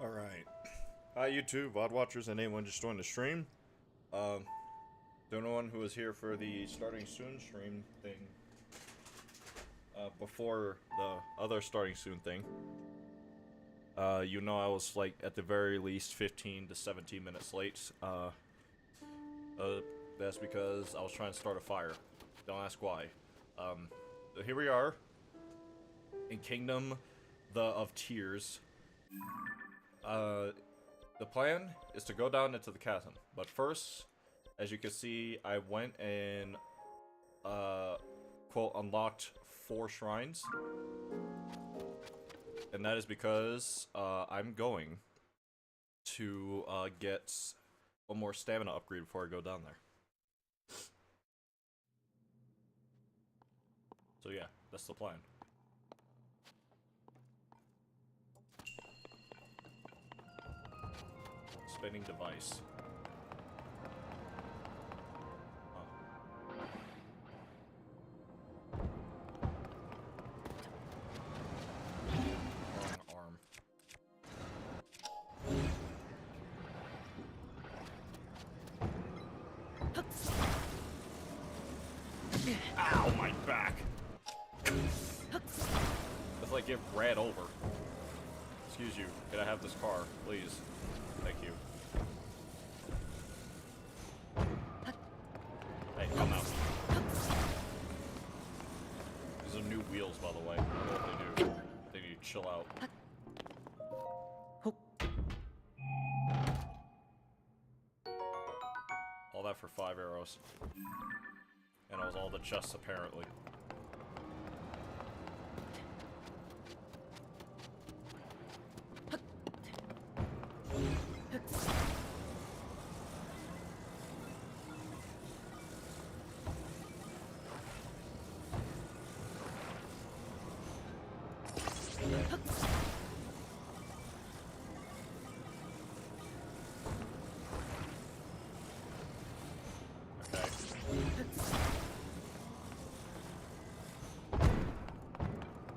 Alright. Hi YouTube, VOD watchers, and anyone just joined the stream. To anyone who was here for the starting soon stream thing, before the other starting soon thing, you know I was like at the very least 15 to 17 minutes late. That's because I was trying to start a fire. Don't ask why. So here we are in Kingdom of Tears. The plan is to go down into the chasm, but first, as you can see, I went and, quote, unlocked 4 shrines, and that is because, I'm going to, get one more stamina upgrade before I go down there. So yeah, that's the plan. Spinning device. Wrong arm. Ow, my back! It's like it ran over. Excuse you, can I have this car, please? Thank you. Hey, come out. These are new wheels, by the way. I don't know what they do. They need to chill out. All that for 5 arrows. And it was all the chests, apparently.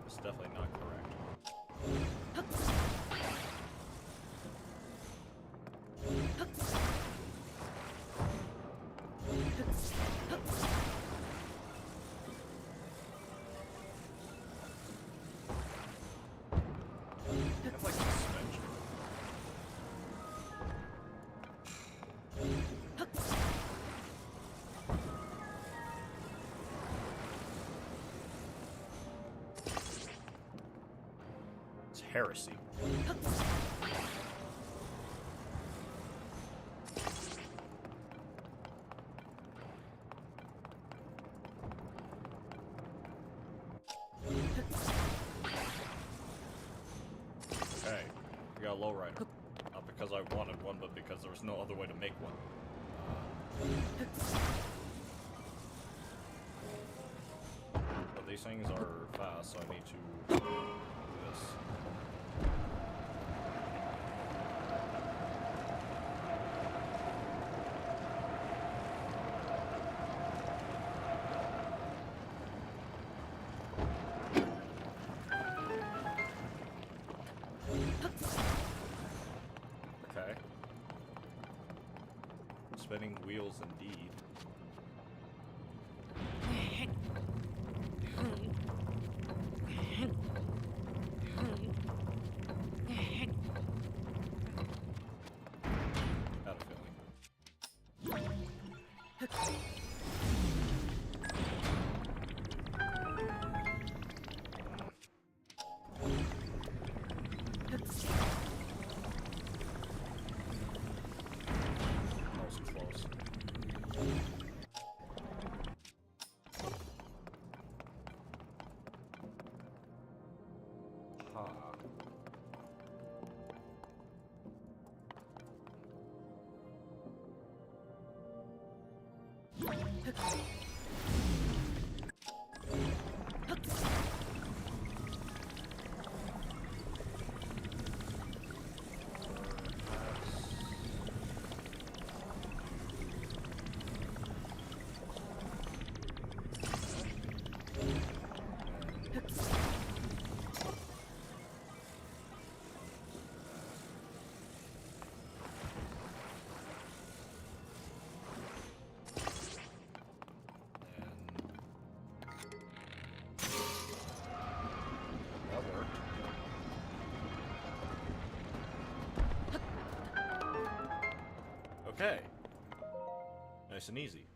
It's definitely not correct. It's like suspension. It's heresy. Okay, we got a lowrider. Not because I wanted one, but because there was no other way to make one. But these things are fast, so I need to do this. Okay. Spinning wheels indeed. Had a feeling. That was close. Ha. Okay. Nice and easy.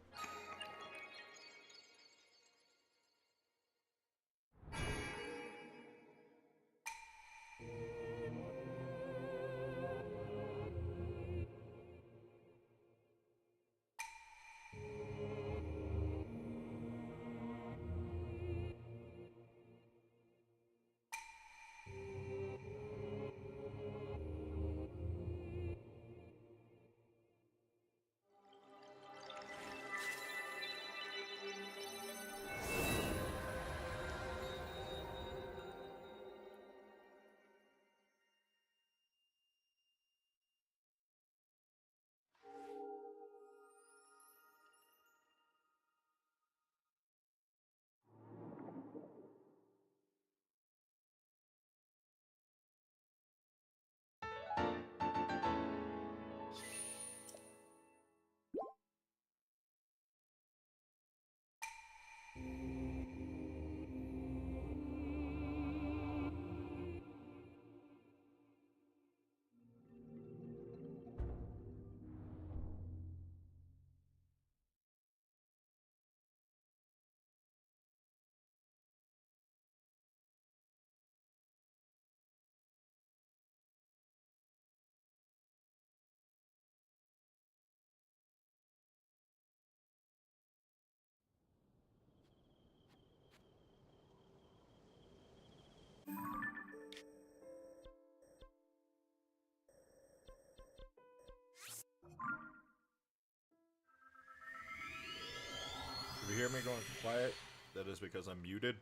If you hear me going quiet, that is because I'm muted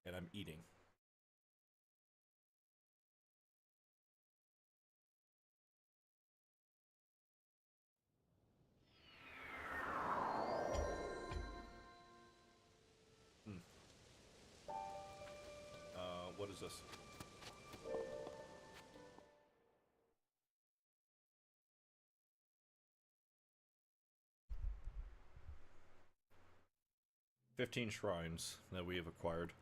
and I'm eating. What is this? "15 shrines that we have acquired.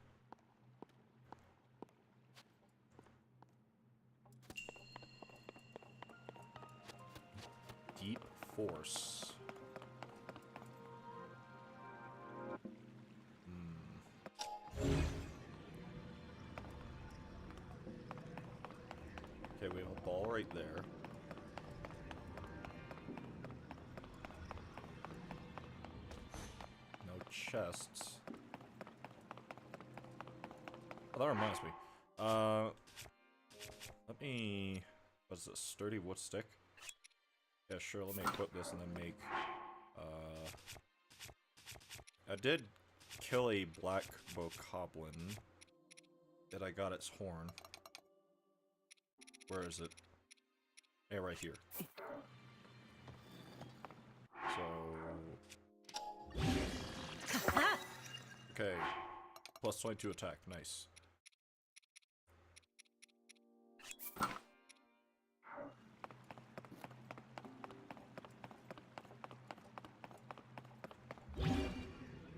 Deep Force. Okay, we have a ball right there. No chests. Oh, that reminds me. Let me... What's this? Sturdy wood stick? Yeah, sure, let me equip this and then make... I did kill a black bokoblin. That I got its horn. Where is it? Yeah, right here. So... Okay. Plus 22 attack, nice.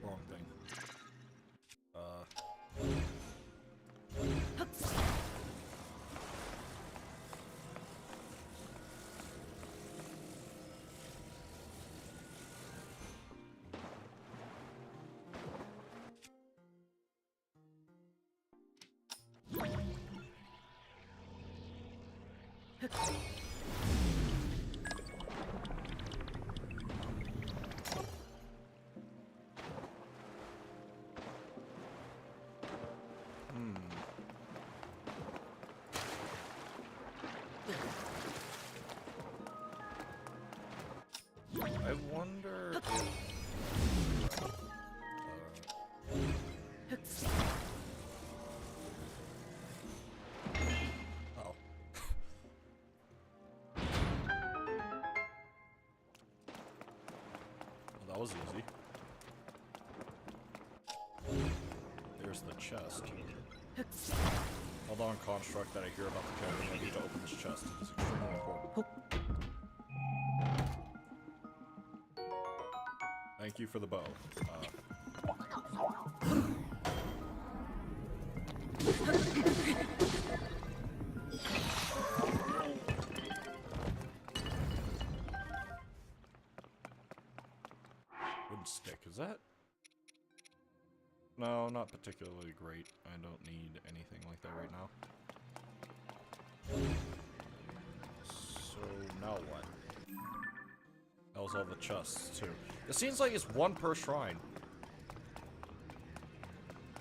Wrong thing. I wonder if... Oh. Well, that was easy. There's the chest. Hold on, construct that I hear about the code. I need to open this chest. It's extremely important. Thank you for the bow. stick. Is that... No, not particularly great. I don't need anything like that right now. So, now what? That was all the chests, too. It seems like it's one per shrine.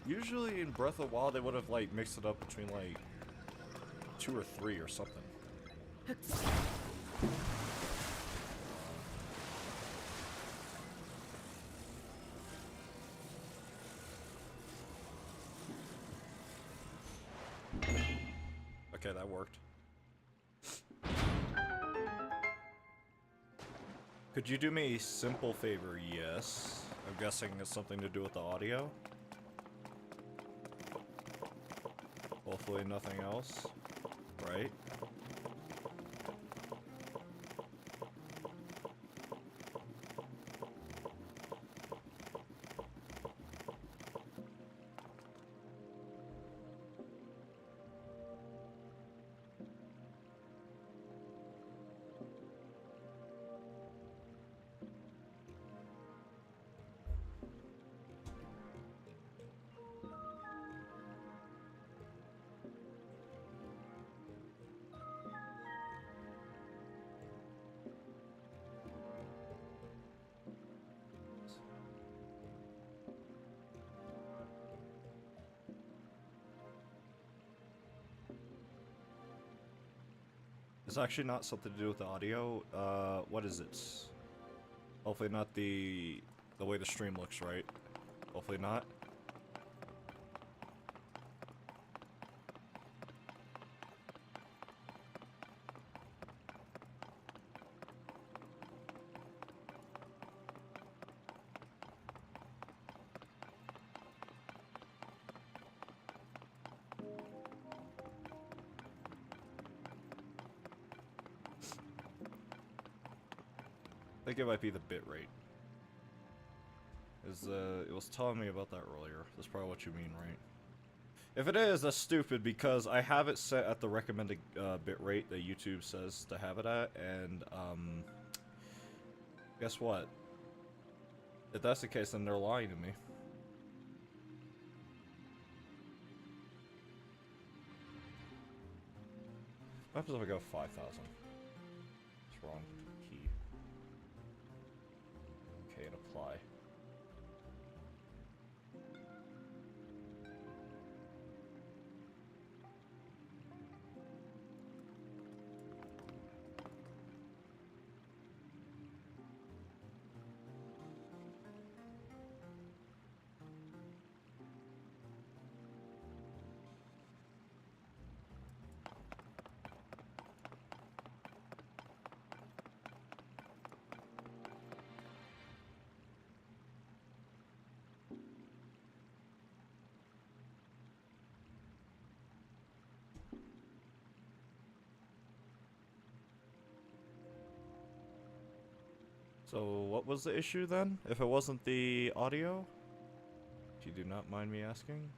Usually in Breath of the Wild, they would have, like, mixed it up between, like, 2 or 3 or something. Okay, that worked. Could you do me a simple favor? Yes. I'm guessing it's something to do with the audio. Hopefully nothing else. Right? It's actually not something to do with the audio. What is it? Hopefully not the way the stream looks, right? Hopefully not. I think it might be the bit rate. It was telling me about that earlier. That's probably what you mean, right? If it is, that's stupid because I have it set at the recommended bit rate that YouTube says to have it at, and guess what? If that's the case, then they're lying to me. What happens if I go 5,000? It's wrong key. Okay, and apply. So, what was the issue then? If it wasn't the audio? If you do not mind me asking?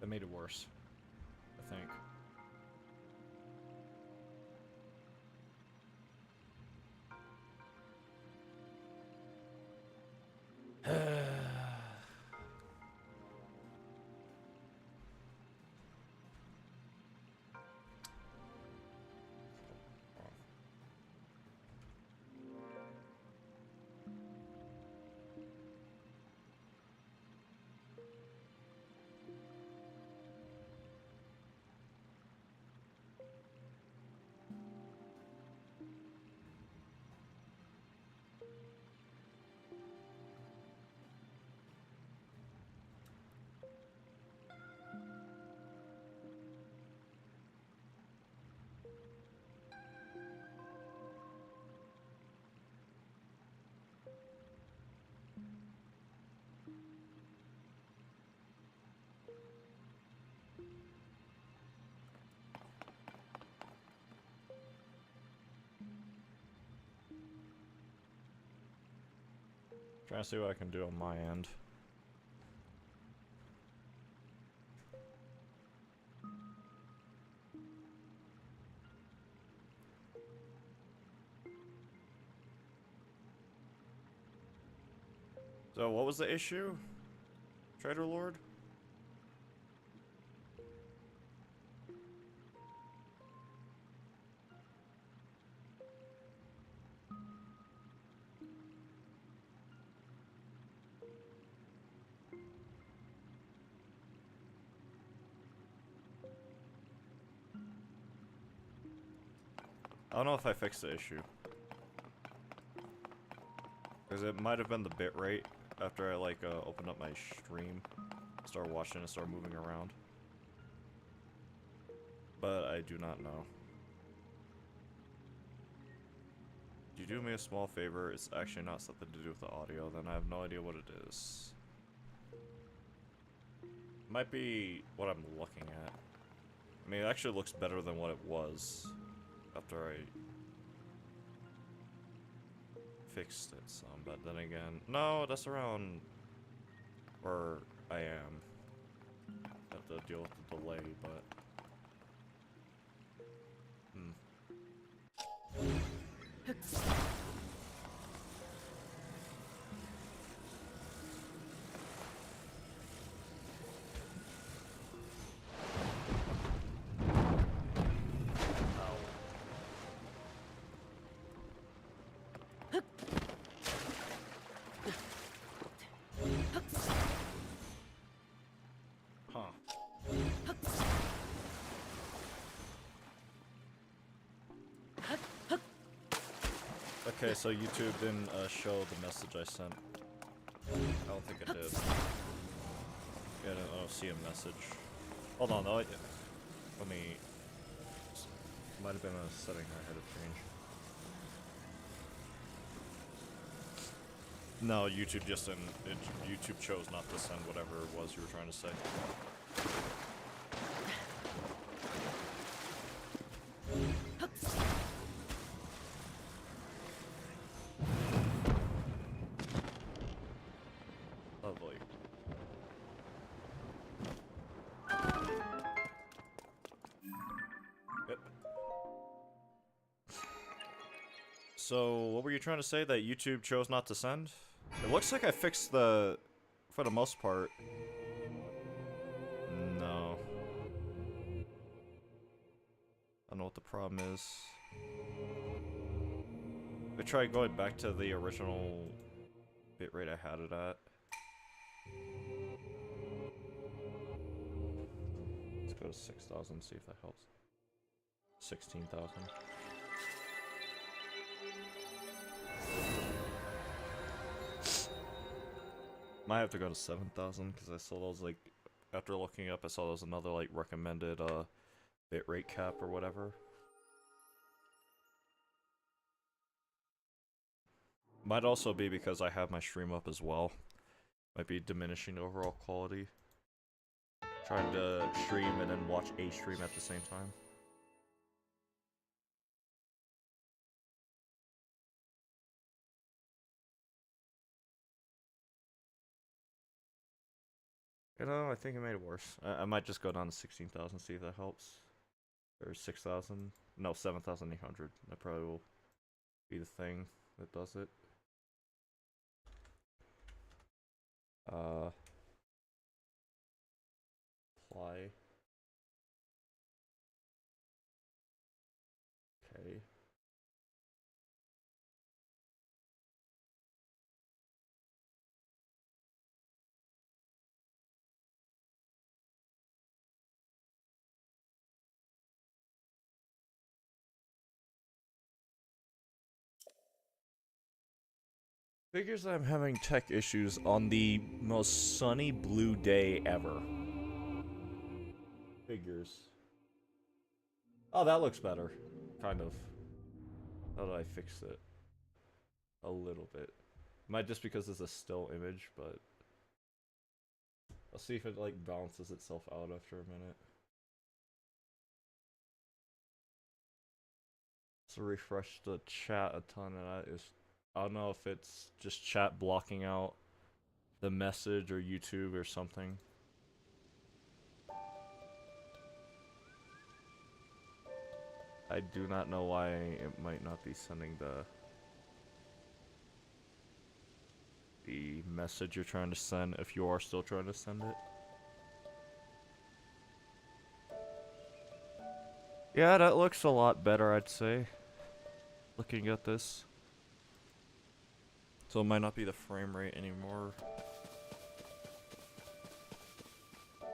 That made it worse, I think. Trying to see what I can do on my end. So what was the issue? Trader Lord? I don't know if I fixed the issue. Because it might have been the bitrate after I, like, opened up my stream. Start watching and start moving around. But I do not know. Could you do me a small favor? It's actually not something to do with the audio, then I have no idea what it is. Might be what I'm looking at. I mean, it actually looks better than what it was after I fixed it some, but then again, no, that's around where I am. Have to deal with the delay, but okay, so YouTube didn't show the message I sent. I don't think it did. Yeah, I don't see a message. Hold on, though. Let me. Might have been a setting I had to change. No, YouTube just didn't. YouTube chose not to send whatever it was you were trying to say. Lovely. Yep. So, what were you trying to say? That YouTube chose not to send? It looks like I fixed the... for the most part. No. I don't know what the problem is. I tried going back to the original bitrate I had it at. Let's go to 6,000, see if that helps. 16,000. Might have to go to 7,000 because I saw those, like, after looking up, I saw there was another, like, recommended bitrate cap or whatever. Might also be because I have my stream up as well. Might be diminishing the overall quality. Trying to stream and then watch a stream at the same time. You know, I think it made it worse. I might just go down to 16,000, see if that helps. Or 6,000. No, 7,800. That probably will be the thing that does it. Apply. Okay. Figures I'm having tech issues on the most sunny blue day ever. Figures. Oh, that looks better. Kind of. How did I fix it? A little bit. Might just because it's a still image, but... I'll see if it, like, balances itself out after a minute. So refresh the chat a ton, and that is... I don't know if it's just chat blocking out the message or YouTube or something. I do not know why it might not be sending the the message you're trying to send, if you are still trying to send it. Yeah, that looks a lot better, I'd say. Looking at this. So it might not be the frame rate anymore. I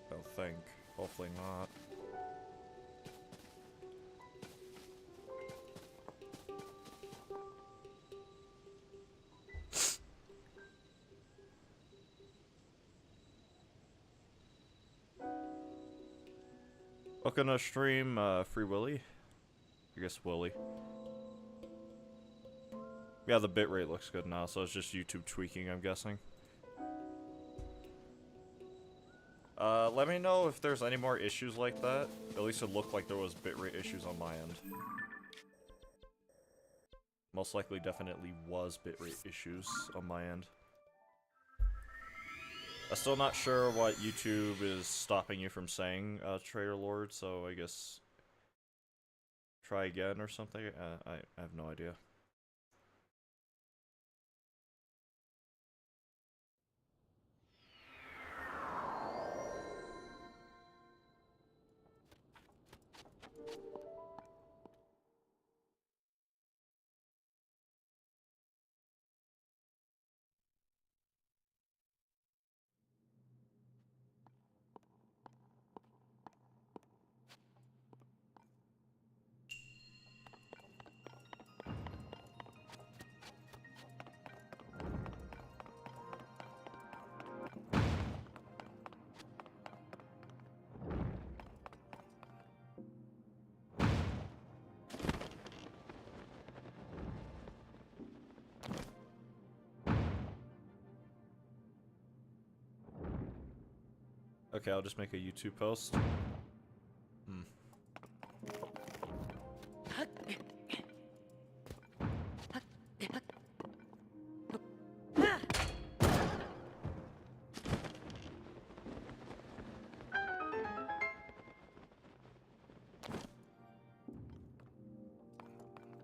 don't think. Hopefully not. Looking to stream Free Willy? I guess Willy. Yeah, the bitrate looks good now, so it's just YouTube tweaking, I'm guessing. Let me know if there's any more issues like that. At least it looked like there was bitrate issues on my end. Most likely definitely was bitrate issues on my end. I'm still not sure what YouTube is stopping you from saying, Trader Lord, so I guess try again or something? I have no idea. Okay, I'll just make a YouTube post.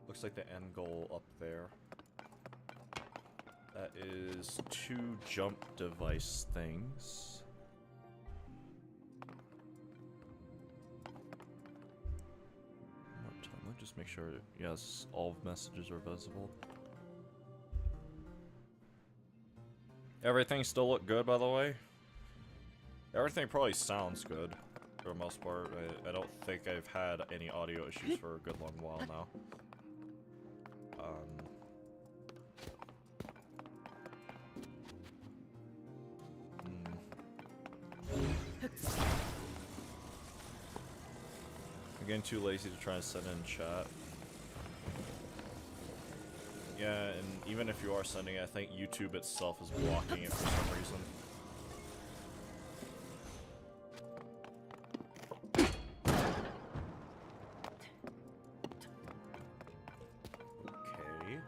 Looks like the end goal up there. That is 2 jump device things. Let me just make sure, yes, all messages are visible. Everything still look good, by the way? Everything probably sounds good, for the most part. I don't think I've had any audio issues for a good long while now. I'm getting too lazy to try and send in chat. Yeah, and even if you are sending it, I think YouTube itself is blocking it for some reason. Okay.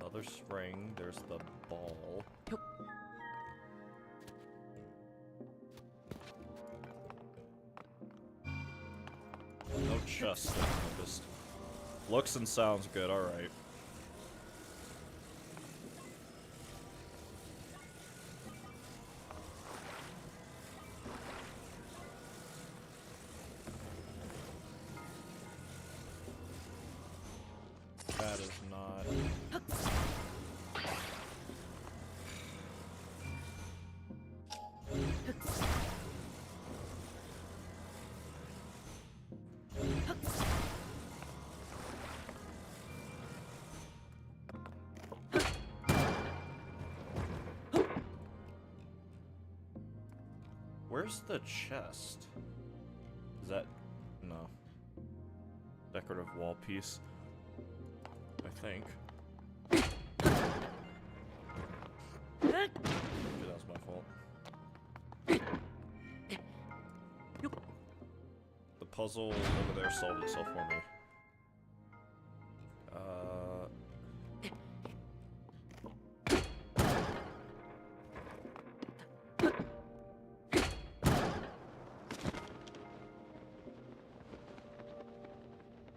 Another spring, there's the ball. No chest, I noticed. Looks and sounds good, alright. That is not... Where's the chest? Is that... no. Decorative wall piece. I think. Okay, that was my fault. The puzzle over there solved itself for me.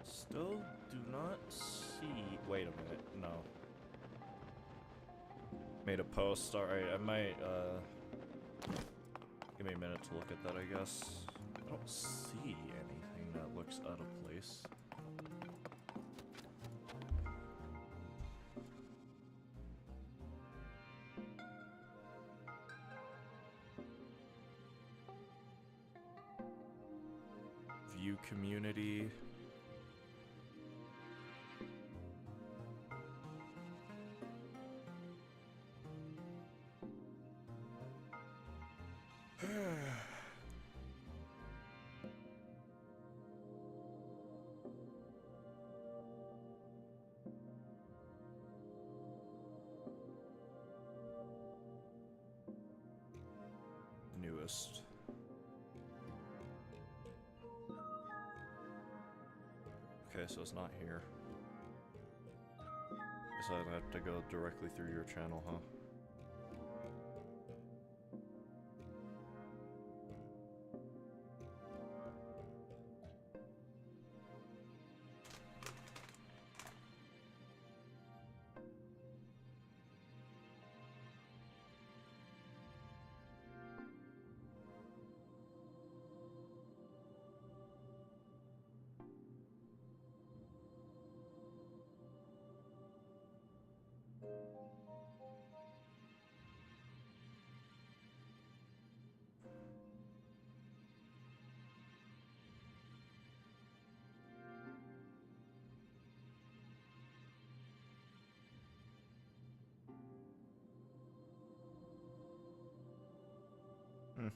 Still do not see... wait a minute, no. Made a post. Alright, I might, give me a minute to look at that, I guess. I don't see anything that looks out of place. View community. Newest. Okay, so it's not here. Guess I'd have to go directly through your channel, huh? Hmm.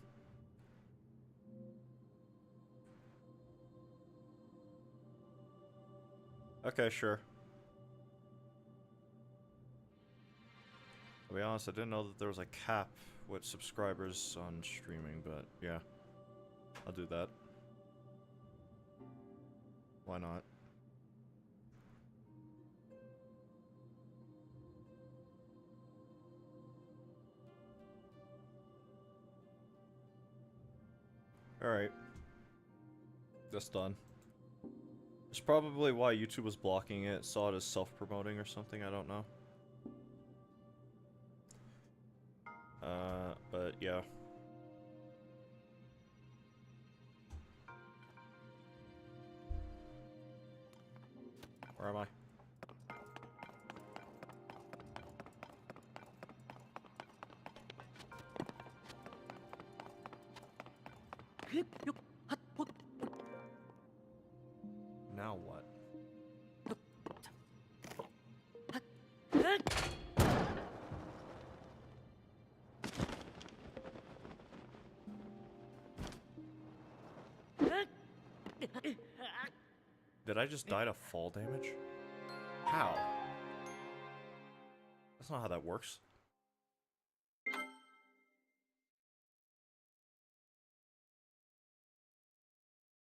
Okay, sure. To be honest, I didn't know that there was a cap with subscribers on streaming, but yeah. I'll do that. Why not? Alright. That's done. It's probably why YouTube was blocking it. Saw it as self-promoting or something, I don't know. But yeah. Where am I? Now what? Did I just die to fall damage? How? That's not how that works.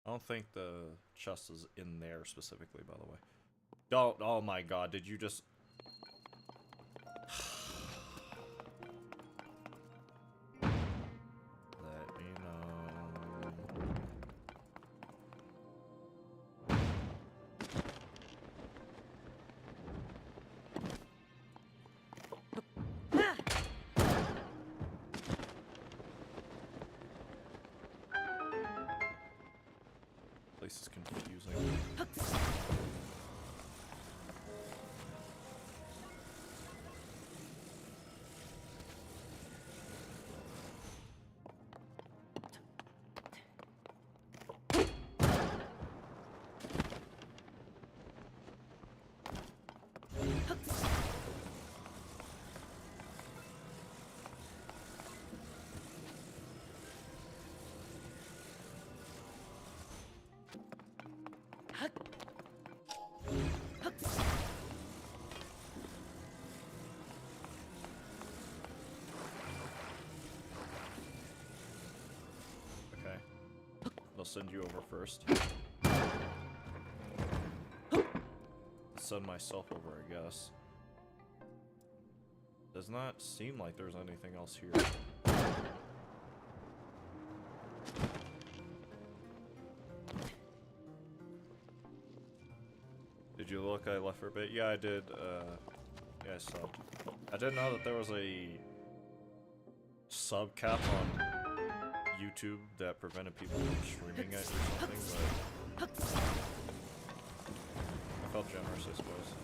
I don't think the chest is in there specifically, by the way. Oh my god, did you just... Let me know. This is confusing. I'll send you over first. Send myself over, I guess. Does not seem like there's anything else here. Did you look? I left for a bit. Yeah, I did. Yeah, I subbed. I didn't know that there was a sub cap on YouTube that prevented people from streaming it or something, but I felt generous, I suppose.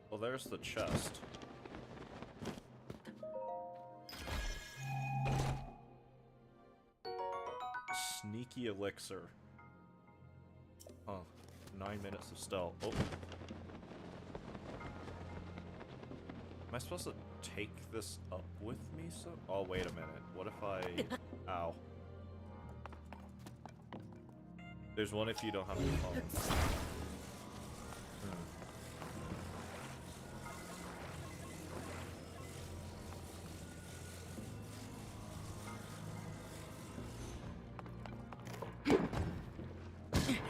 Well, there's the chest. Sneaky elixir. Huh. 9 minutes of stealth. Oh. Am I supposed to take this up with me? So. Oh, wait a minute. What if I... Ow. There's one if you don't have a phone.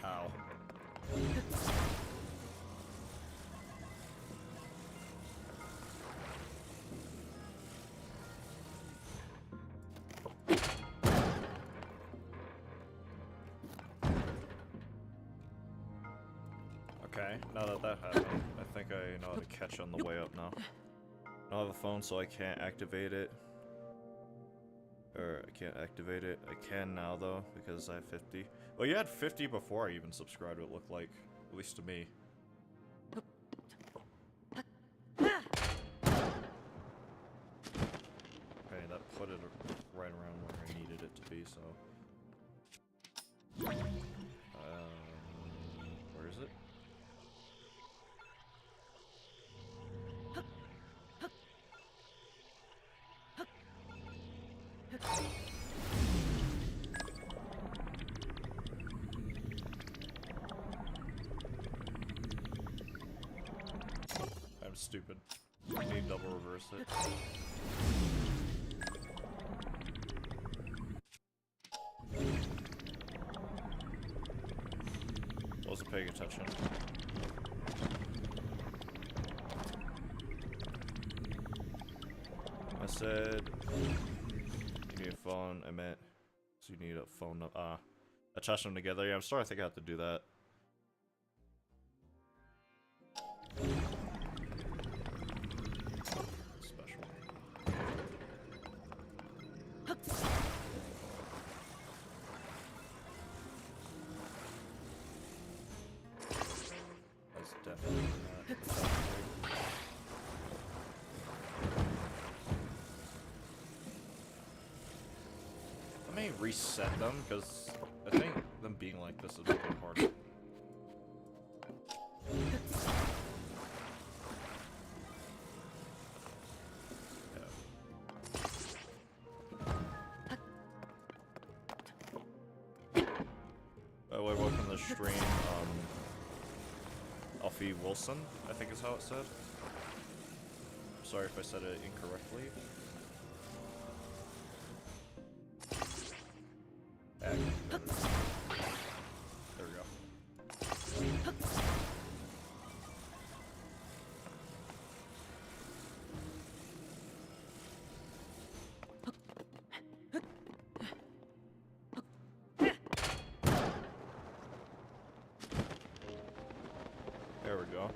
Ow. Okay, now that that happened, I think I know how to catch on the way up now. I don't have a phone, so I can't activate it. Or, I can't activate it. I can now, though, because I have 50. Well, you had 50 before I even subscribed, it looked like. At least to me. Okay, that put it right around where I needed it to be, so... where is it? I'm stupid. I need double reverse it. Wasn't paying attention. I said you need a phone. I meant so you need a phone. Attach them together. Yeah, I'm starting to think I have to do that. Special. That's definitely not. Let me reset them, because I think them being like this is a bit hard. By the way, welcome to the stream, Alfie Wilson, I think is how it said. Sorry if I said it incorrectly. There we go. There we go.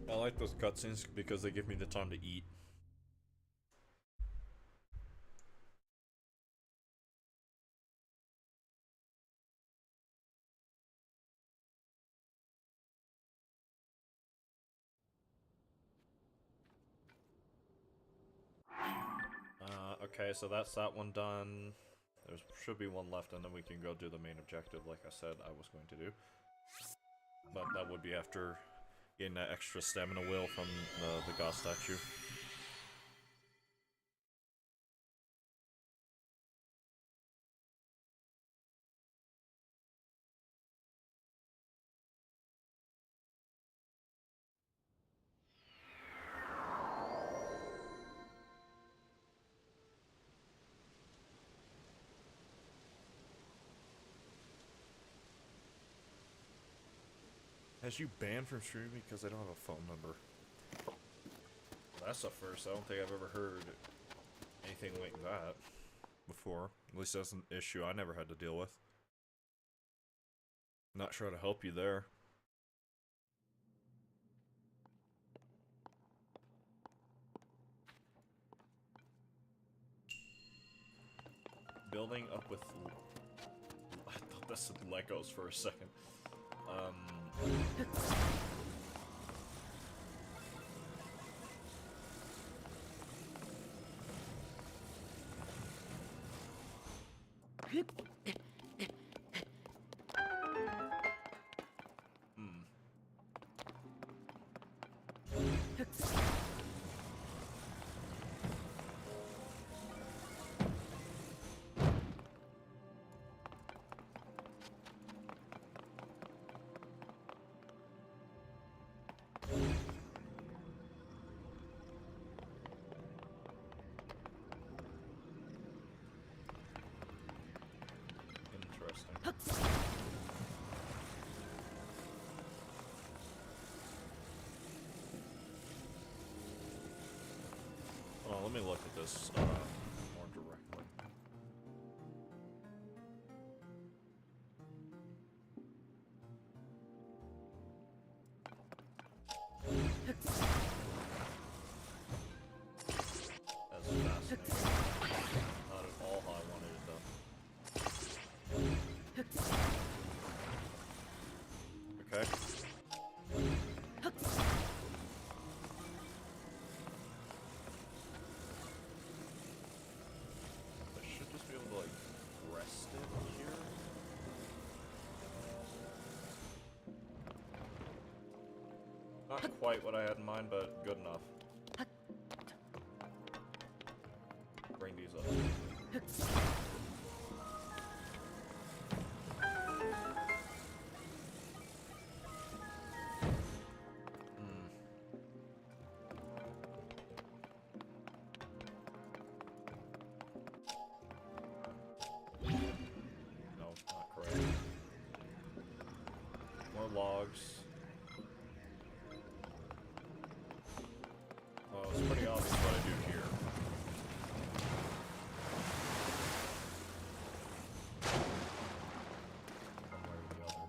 I like those cutscenes because they give me the time to eat. Okay, so that's that one done. There should be one left, and then we can go do the main objective, like I said I was going to do. But that would be after getting that extra stamina wheel from the god statue. Has you banned from streaming because I don't have a phone number? That's the first. I don't think I've ever heard anything like that before. At least that's an issue I never had to deal with. Not sure how to help you there. Building up with... I thought that said Legos for a second. Interesting. Hold on, let me look at this more directly. That's fascinating. Not at all how I wanted it done. Okay. I should just be able to, like, rest it here. Not quite what I had in mind, but good enough. Bring these up. No, not correct. More logs. Well, it's pretty obvious what I do here. One way or the other.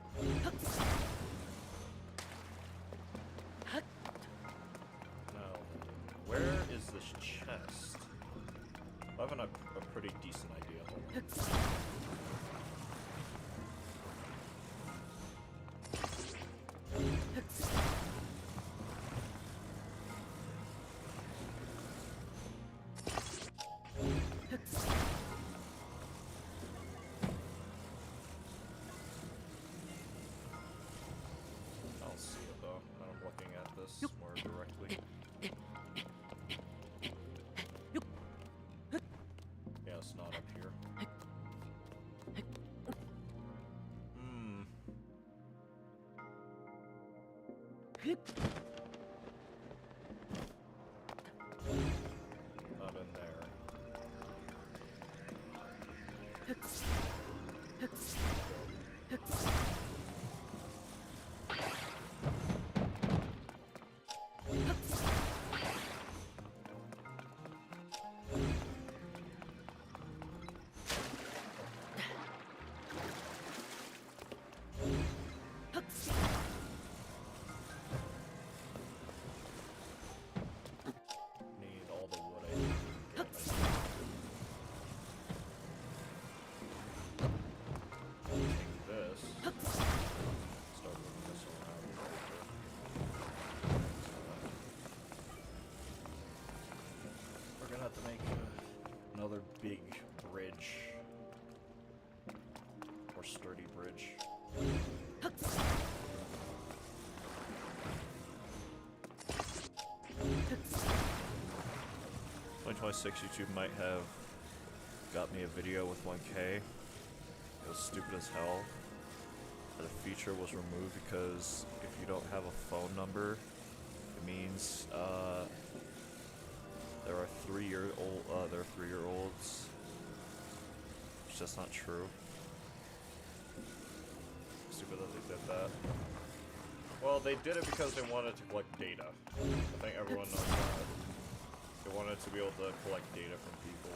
Now, where is this chest? I have a pretty decent idea. I'll see it though, when I'm looking at this more directly. Yeah, it's not up here. Not in there. 2026, YouTube might have got me a video with 1K. It was stupid as hell. The feature was removed because if you don't have a phone number, it means there are 3-year-olds. It's just not true. Stupid that they did that. Well, they did it because they wanted to collect data. I think everyone knows that. They wanted to be able to collect data from people.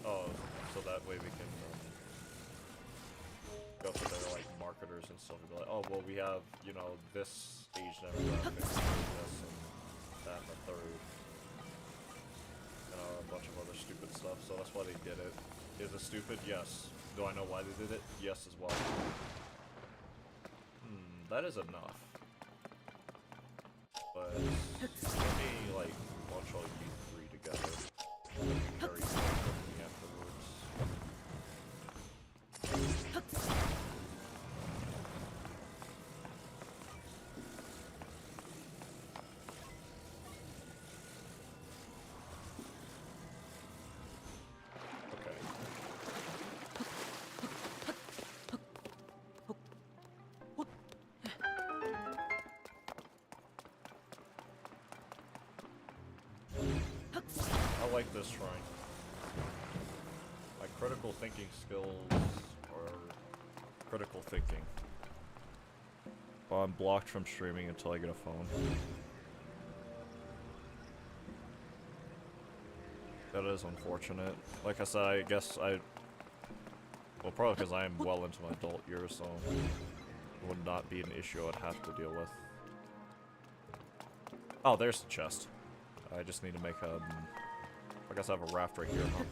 Oh, so that way we can go to their like marketers and stuff and be like, oh well, we have, you know, this age demographic, this and that and the third, and a bunch of other stupid stuff. So that's why they did it. Is it stupid? Yes. Do I know why they did it? Yes, as well. That is enough. But let me like launch all you three together. Very quickly afterwards. I like this shrine. My critical thinking skills are critical thinking. Well, I'm blocked from streaming until I get a phone. That is unfortunate. Like I said, I guess well, probably because I am well into my adult years, so it would not be an issue I'd have to deal with. Oh, there's the chest. I just need to make a... I guess I have a raft right here, huh?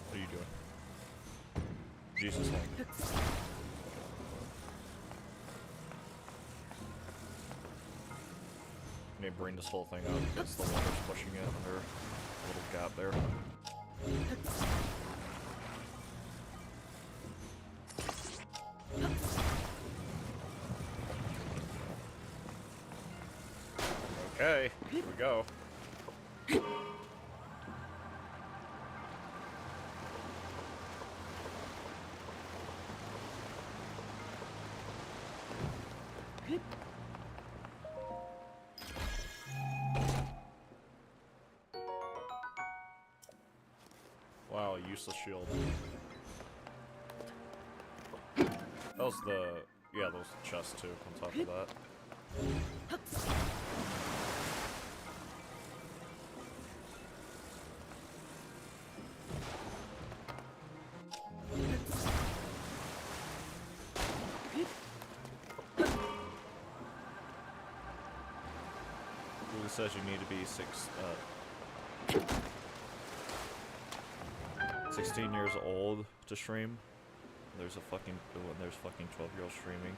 What are you doing? Jesus name. I need to bring this whole thing up because the water's pushing it under a little gap there. Okay, here we go. Wow, useless shield. That was the... yeah, that was the chest too, on top of that. Google says you need to be 16 years old to stream. There's fucking 12-year-olds streaming.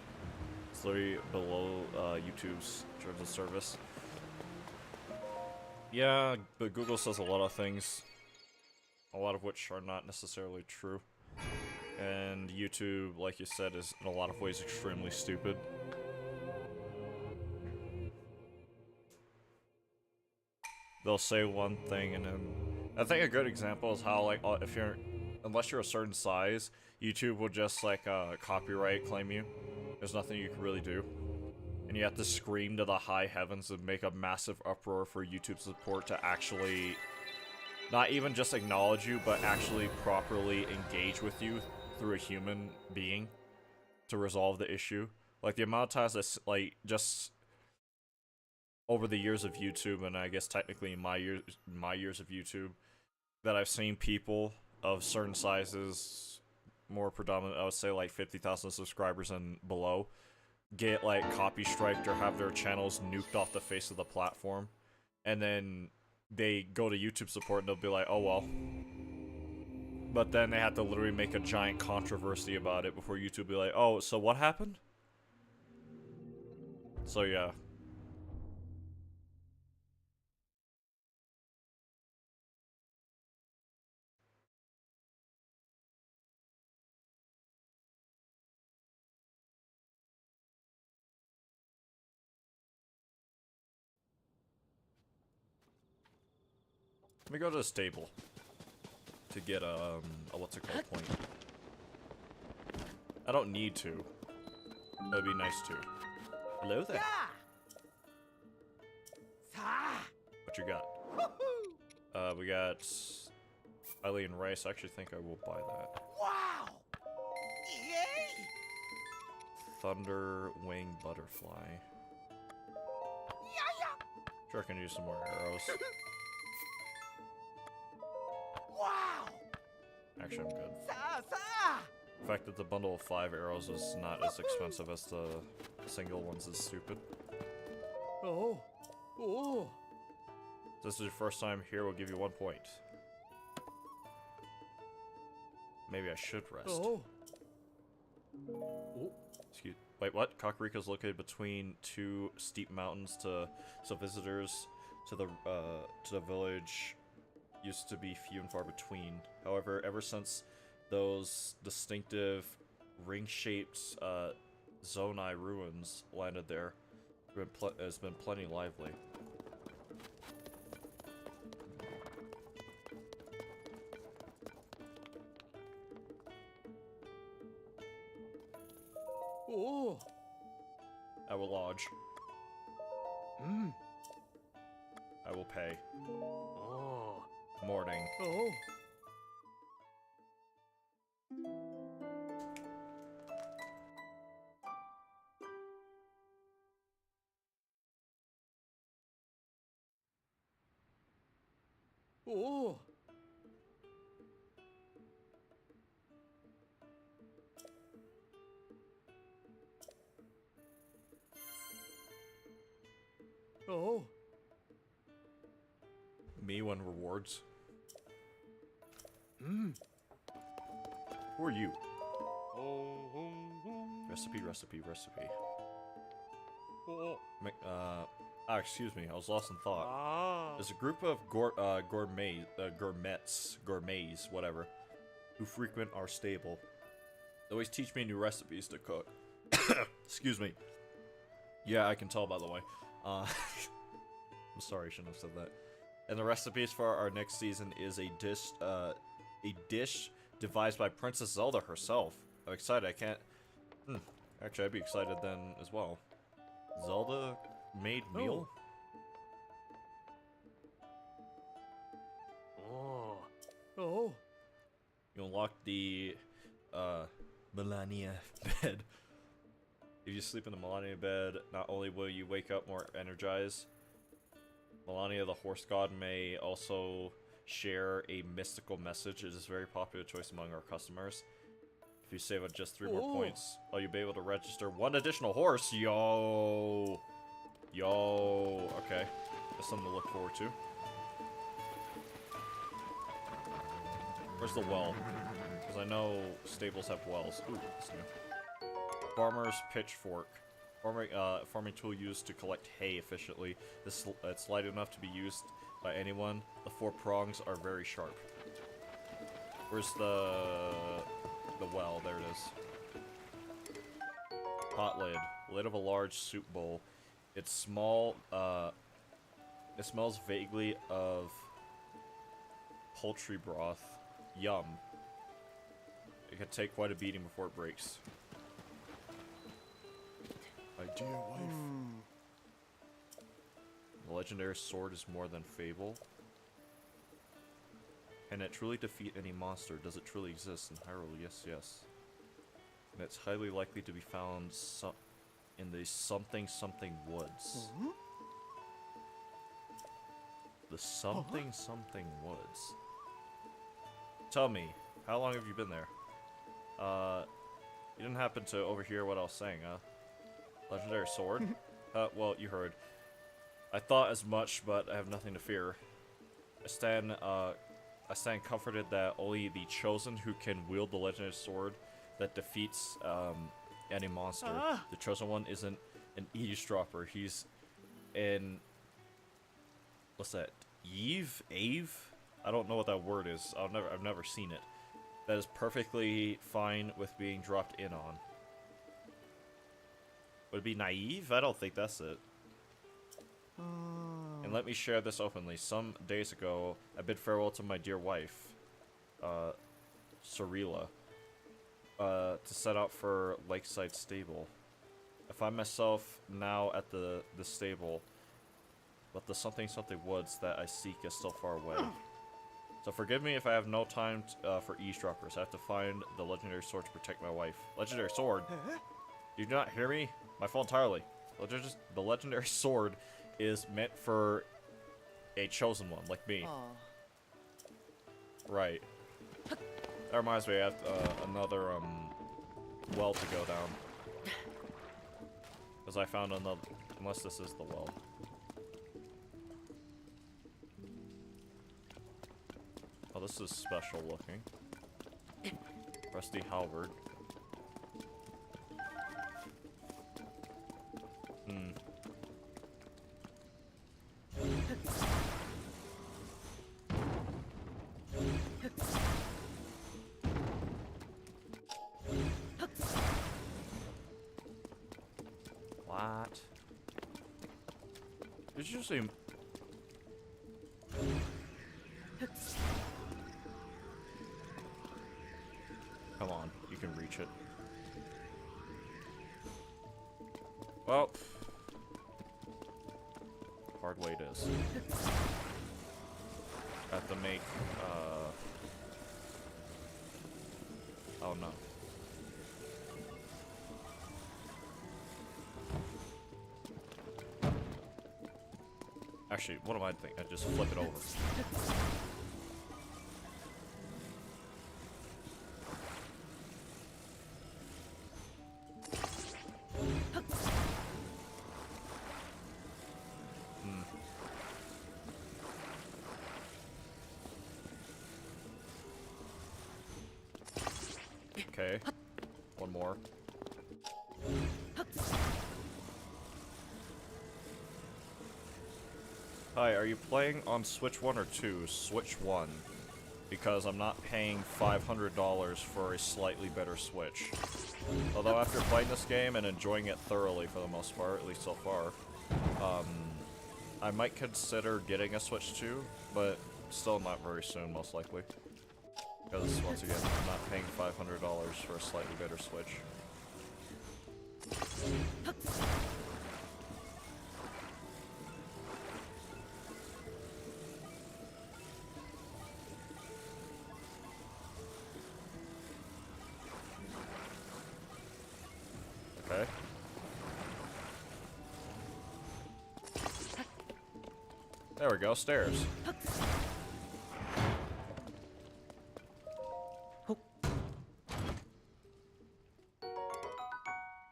It's literally below YouTube's terms of service. Yeah, but Google says a lot of things, a lot of which are not necessarily true. And YouTube, like you said, is in a lot of ways extremely stupid. They'll say one thing and then... I think a good example is how, like, if you're... unless you're a certain size, YouTube will just, like, copyright claim you. There's nothing you can really do. And you have to scream to the high heavens and make a massive uproar for YouTube support to actually... not even just acknowledge you, but actually properly engage with you through a human being to resolve the issue. Like, the amount of times that's, like, just... over the years of YouTube, and I guess technically my years of YouTube, that I've seen people of certain sizes, more predominant, I would say like 50,000 subscribers and below, get like copy striked or have their channels nuked off the face of the platform. and then they go to YouTube support and they'll be like, oh well. But then they have to literally make a giant controversy about it before YouTube be like, oh, so what happened? So yeah. Let me go to the stable to get a what's it called point. I don't need to. That'd be nice to. Hello there. What you got? We got Eileen rice. I actually think I will buy that. Wow! Yay! Thunder wing butterfly. Sure, I can use some more arrows. Wow! Actually, I'm good. The fact that the bundle of 5 arrows is not as expensive as the single ones is stupid. Oh. Oh. If this is your first time here, we'll give you 1 point. Maybe I should rest. Oh. Excuse. Wait, what? Kakariko is located between 2 steep mountains, so visitors to the village used to be few and far between. However, ever since those distinctive ring-shaped Zonai ruins landed there, it's been plenty lively. Oh. I will lodge. Hmm. I will pay. Oh. Morning. Oh. Oh. Oh. Me when rewards. Hmm. Who are you? Oh. Recipe, recipe, recipe. Oh. Excuse me, I was lost in thought. Ah. There's a group of gourmets, whatever, who frequent our stable. They always teach me new recipes to cook. Excuse me. Yeah, I can tell, by the way. I'm sorry, I shouldn't have said that. And the recipes for our next season is a dish devised by Princess Zelda herself. I'm excited. I can't. Actually, I'd be excited then as well. Zelda made meal. Oh. Oh. You unlock the Melania bed. If you sleep in the Melania bed, not only will you wake up more energized, Melania the horse god may also share a mystical message. It is a very popular choice among our customers. If you save up just 3 more points, you'll be able to register 1 additional horse. Yo! Yo! Okay. That's something to look forward to. Where's the well? Because I know stables have wells. Ooh, that's new. Farmer's pitchfork. Farming tool used to collect hay efficiently. It's light enough to be used by anyone. The 4 prongs are very sharp. Where's the well? There it is. Pot lid. Lid of a large soup bowl. It's small. It smells vaguely of poultry broth. Yum. It can take quite a beating before it breaks. My dear wife. The legendary sword is more than fable. Can it truly defeat any monster? Does it truly exist in Hyrule? Yes, yes. And it's highly likely to be found in the something woods. The something woods. Tell me, how long have you been there? You didn't happen to overhear what I was saying, huh? Legendary sword? Well, you heard. I thought as much, but I have nothing to fear. I stand comforted that only the chosen who can wield the legendary sword that defeats any monster. The chosen one isn't an eavesdropper. He's an what's that? Eve? I don't know what that word is. I've never seen it. That is perfectly fine with being dropped in on. Would it be naive? I don't think that's it. And let me share this openly. Some days ago, I bid farewell to my dear wife, Cirilla, to set out for Lakeside Stable. I find myself now at the stable, but the something woods that I seek is still far away. So forgive me if I have no time for eavesdroppers. I have to find the legendary sword to protect my wife. Legendary sword? You do not hear me? My fault entirely. The legendary sword is meant for a chosen one, like me. Right. That reminds me, I have another well to go down. Because I found another, unless this is the well. Oh, this is special looking. Rusty halberd. What? Did you say? Come on, you can reach it. Well, hard way it is. I have to make, oh no. Actually, what am I thinking? I just flip it over. Okay. One more. Hi, are you playing on Switch 1 or 2? Switch 1. Because I'm not paying $500 for a slightly better Switch. Although after playing this game and enjoying it thoroughly for the most part, at least so far, I might consider getting a Switch 2, but still not very soon, most likely. Because, once again, I'm not paying $500 for a slightly better Switch. Okay. There we go, stairs.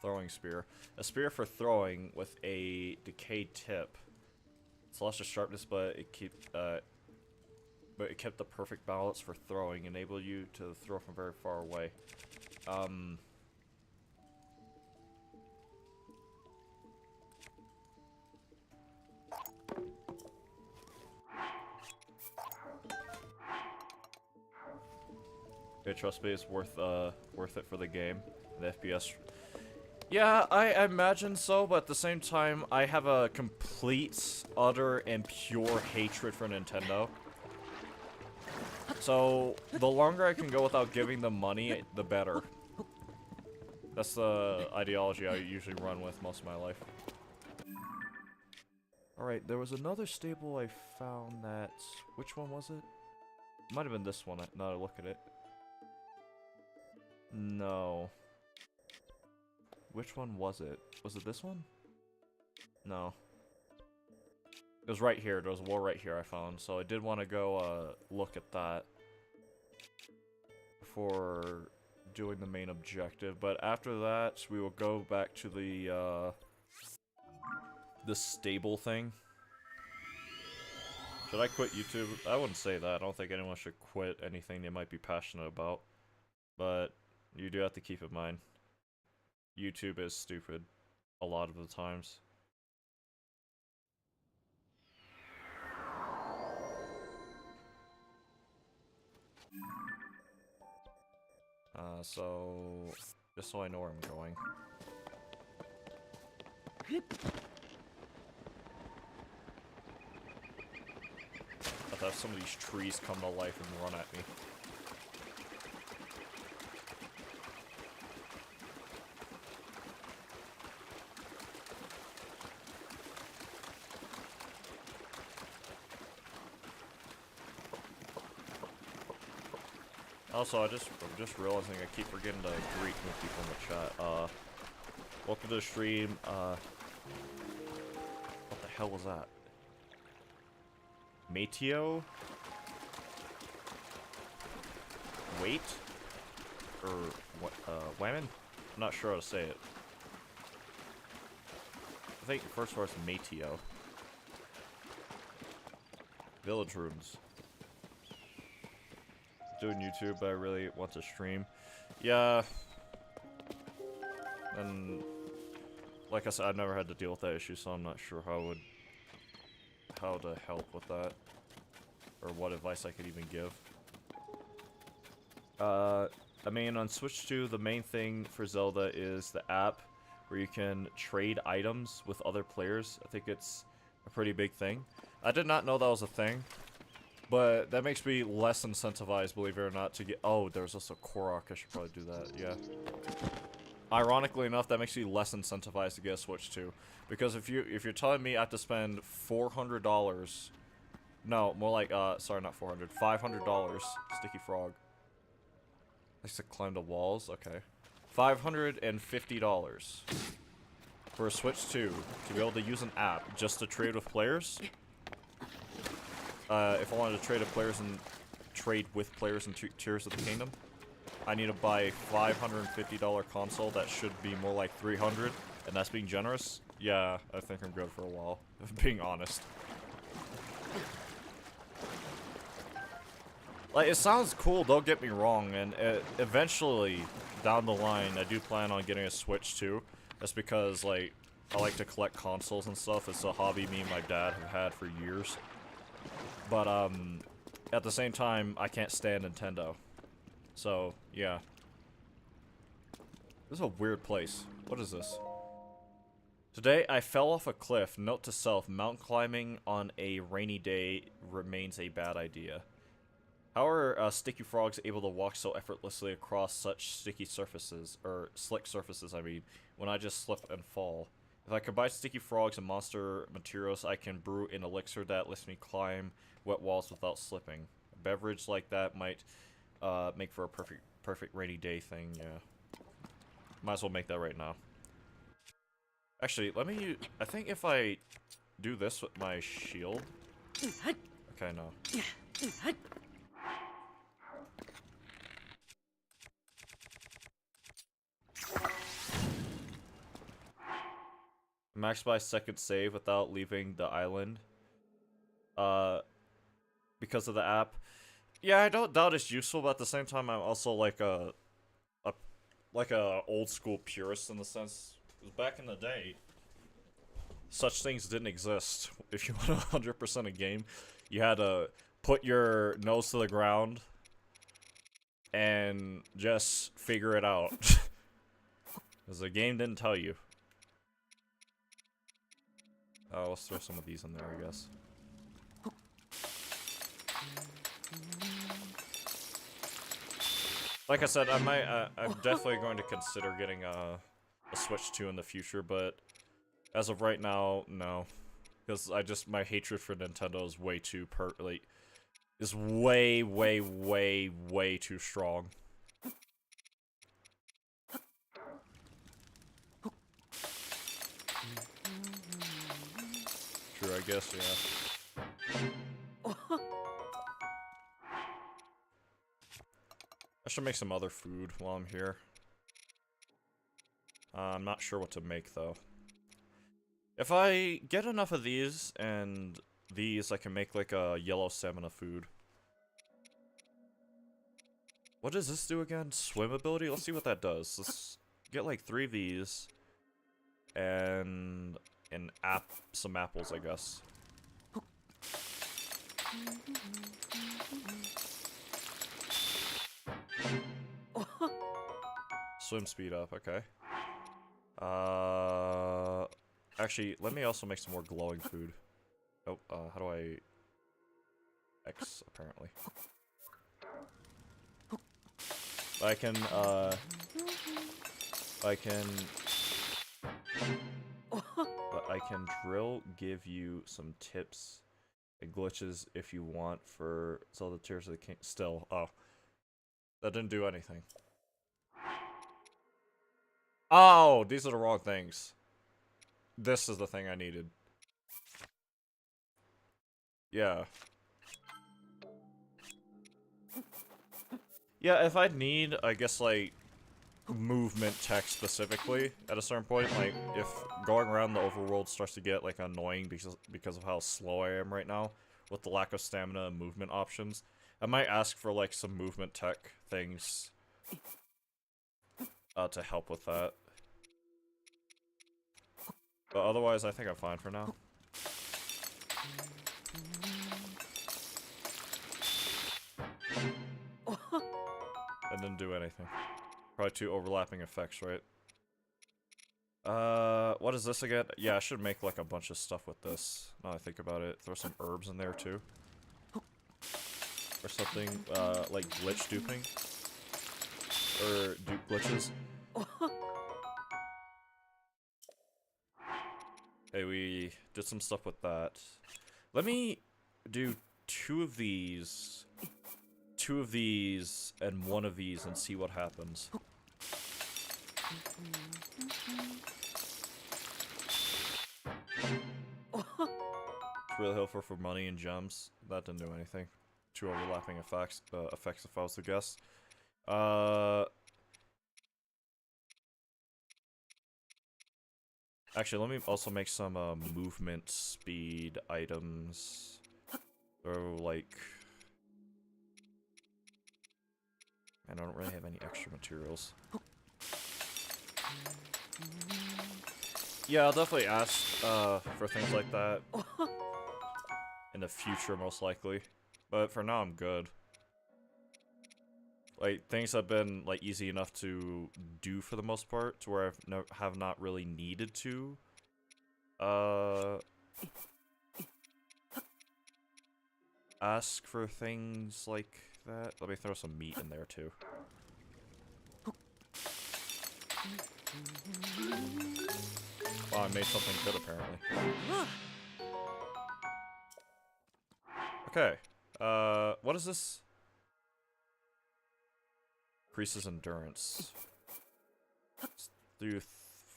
Throwing spear. A spear for throwing with a decayed tip. It's lost its sharpness, but it kept the perfect balance for throwing, enable you to throw from very far away. Yeah, trust me, it's worth it for the game. The FPS. Yeah, I imagine so, but at the same time, I have a complete, utter, and pure hatred for Nintendo. So, the longer I can go without giving them money, the better. That's the ideology I usually run with most of my life. Alright, there was another stable I found that... Which one was it? Might have been this one, now that I look at it. No. Which one was it? Was it this one? No. It was right here. There was a wall right here I found. So I did want to go look at that before doing the main objective. But after that, we will go back to the stable thing. Should I quit YouTube? I wouldn't say that. I don't think anyone should quit anything they might be passionate about. But you do have to keep in mind, YouTube is stupid a lot of the times. So just so I know where I'm going. I thought some of these trees come to life and run at me. Also, I'm just realizing I keep forgetting to greet new people in the chat. Welcome to the stream. What the hell was that? Mateo? Wait? Or what? Whammon? I'm not sure how to say it. I think the first word's Mateo. Village runes. Doing YouTube, but I really want to stream. Yeah. And like I said, I've never had to deal with that issue, so I'm not sure how to help with that, or what advice I could even give. I mean, on Switch 2, the main thing for Zelda is the app where you can trade items with other players. I think it's a pretty big thing. I did not know that was a thing. But that makes me less incentivized, believe it or not, to get— oh, there's also Korok, I should probably do that, yeah. Ironically enough, that makes me less incentivized to get a Switch 2. Because if you're telling me I have to spend $400— no, more like, sorry, not 400, $500, Sticky Frog. Likes to climb the walls, okay. $550 for a Switch 2 to be able to use an app just to trade with players. If I wanted to trade with players in Tears of the Kingdom, I need to buy a $550 console that should be more like $300, and that's being generous. Yeah, I think I'm good for a while, if being honest. Like, it sounds cool, don't get me wrong, and eventually, down the line, I do plan on getting a Switch too. That's because, like, I like to collect consoles and stuff. It's a hobby me and my dad have had for years. But, at the same time, I can't stand Nintendo. So, yeah. This is a weird place. What is this? Today, I fell off a cliff. Note to self, mountain climbing on a rainy day remains a bad idea. How are Sticky Frogs able to walk so effortlessly across such sticky surfaces, or slick surfaces, I mean, when I just slip and fall? If I combine Sticky Frogs and monster materials, I can brew an elixir that lets me climb wet walls without slipping. A beverage like that might make for a perfect rainy day thing, yeah. Might as well make that right now. Actually, let me— I think if I do this with my shield— okay, no. Max by second save without leaving the island. Because of the app. Yeah, I don't doubt it's useful, but at the same time, I'm also like a old school purist in the sense, because back in the day, such things didn't exist. If you want to 100% a game, you had to put your nose to the ground and just figure it out. Because the game didn't tell you. Let's throw some of these in there, I guess. Like I said, I'm definitely going to consider getting a Switch 2 in the future, but as of right now, no. Because my hatred for Nintendo is way too is way, way, way, way too strong. True, I guess, yeah. I should make some other food while I'm here. I'm not sure what to make, though. If I get enough of these and these, I can make like a yellow stamina food. What does this do again? Swim ability? Let's see what that does. Let's get like 3 of these. And some apples, I guess. Swim speed up, okay. Actually, let me also make some more glowing food. Oh, how do I... X, apparently. I can but I can drill give you some tips and glitches if you want for Zelda Tears of the King. Still, oh. That didn't do anything. Oh, these are the wrong things. This is the thing I needed. Yeah. Yeah, if I need, I guess, like, movement tech specifically at a certain point, like, if going around the overworld starts to get, like, annoying because of how slow I am right now, with the lack of stamina and movement options, I might ask for, like, some movement tech things to help with that. But otherwise, I think I'm fine for now. That didn't do anything. Probably 2 overlapping effects, right? What is this again? Yeah, I should make, like, a bunch of stuff with this, now that I think about it. Throw some herbs in there, too. Or something, like glitch duping. Or dupe glitches. Hey, we did some stuff with that. Let me do 2 of these, 2 of these, and 1 of these and see what happens. It's really helpful for money and gems. That didn't do anything. 2 overlapping effects if I was to guess. Actually, let me also make some movement speed items. Or like... I don't really have any extra materials. Yeah, I'll definitely ask for things like that in the future, most likely. But for now, I'm good. Like, things have been, like, easy enough to do for the most part, to where I have not really needed to, ask for things like that. Let me throw some meat in there, too. Wow, I made something good, apparently. Okay, what is this? Increases endurance. Let's do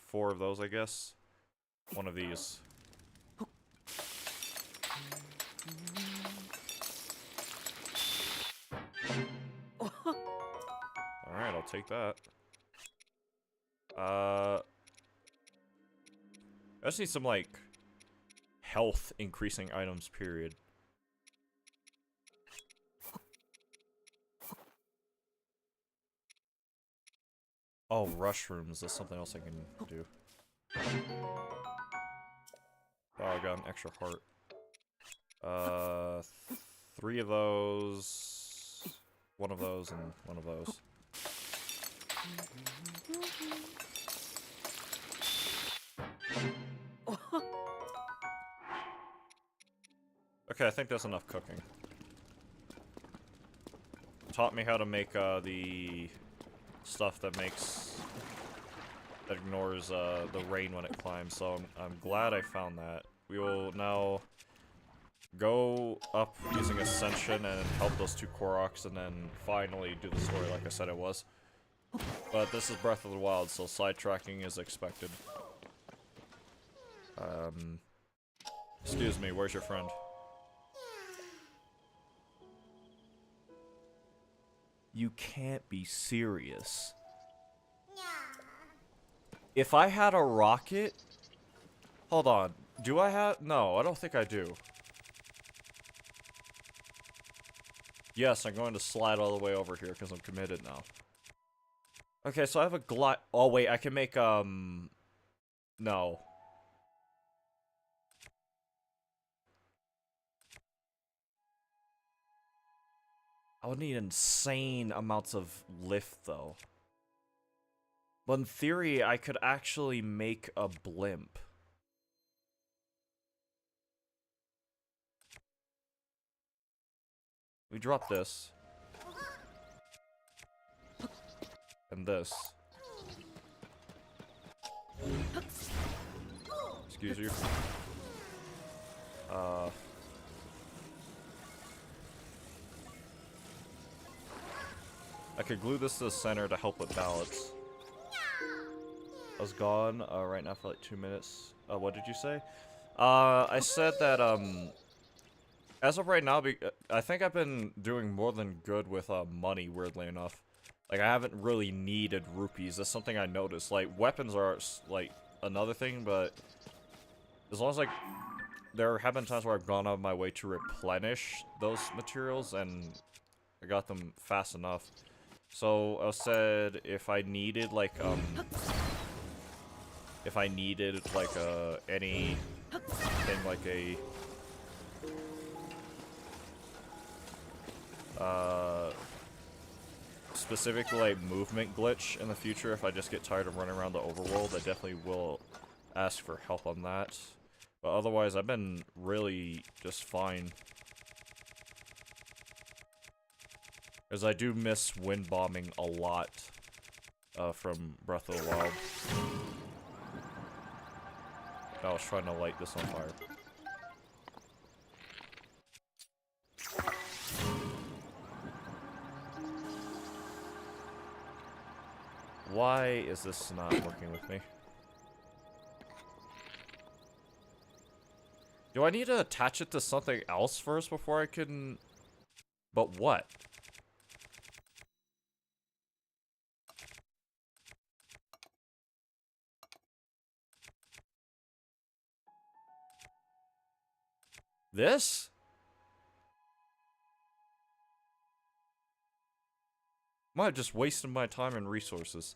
4 of those, I guess. 1 of these. Alright, I'll take that. I just need some, like, health increasing items, period. Oh, mushrooms. That's something else I can do. Oh, I got an extra heart. 3 of those, 1 of those, and 1 of those. Okay, I think that's enough cooking. Taught me how to make the stuff that ignores the rain when it climbs, so I'm glad I found that. We will now go up using Ascension and help those 2 Koroks, and then finally do the story like I said it was. But this is Breath of the Wild, so sidetracking is expected. Excuse me, where's your friend? You can't be serious. If I had a rocket... Hold on. Do I have... No, I don't think I do. Yes, I'm going to slide all the way over here because I'm committed now. Okay, so I have a glide. Oh, wait, I can make, no. I would need insane amounts of lift, though. But in theory, I could actually make a blimp. We drop this. And this. Excuse you. I could glue this to the center to help with balance. I was gone right now for like 2 minutes. What did you say? I said that, as of right now, I think I've been doing more than good with, money, weirdly enough. Like, I haven't really needed rupees. That's something I noticed. Like, weapons are, like, another thing, but as long as, like, there have been times where I've gone out of my way to replenish those materials, and I got them fast enough. So, I said if I needed, like, anything like a, specifically, like, movement glitch in the future, if I just get tired of running around the overworld, I definitely will ask for help on that. But otherwise, I've been really just fine. Because I do miss wind bombing a lot from Breath of the Wild. I was trying to light this on fire. Why is this not working with me? Do I need to attach it to something else first before I can... But what? This? Might have just wasted my time and resources.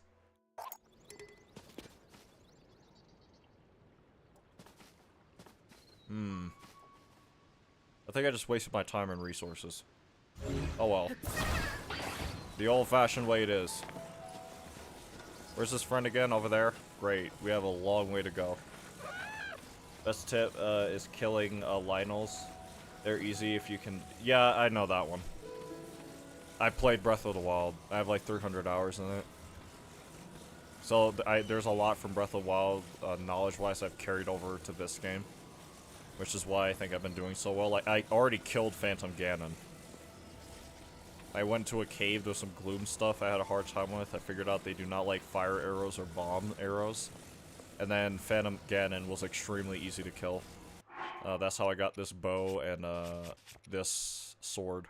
I think I just wasted my time and resources. Oh well. The old-fashioned way it is. Where's this friend again? Over there? Great. We have a long way to go. Best tip is killing Lionels. They're easy if you can... Yeah, I know that one. I played Breath of the Wild. I have like 300 hours in it. So there's a lot from Breath of the Wild, knowledge-wise, I've carried over to this game. Which is why I think I've been doing so well. Like, I already killed Phantom Ganon. I went to a cave, there's some gloom stuff I had a hard time with. I figured out they do not like fire arrows or bomb arrows. And then Phantom Ganon was extremely easy to kill. That's how I got this bow and this sword.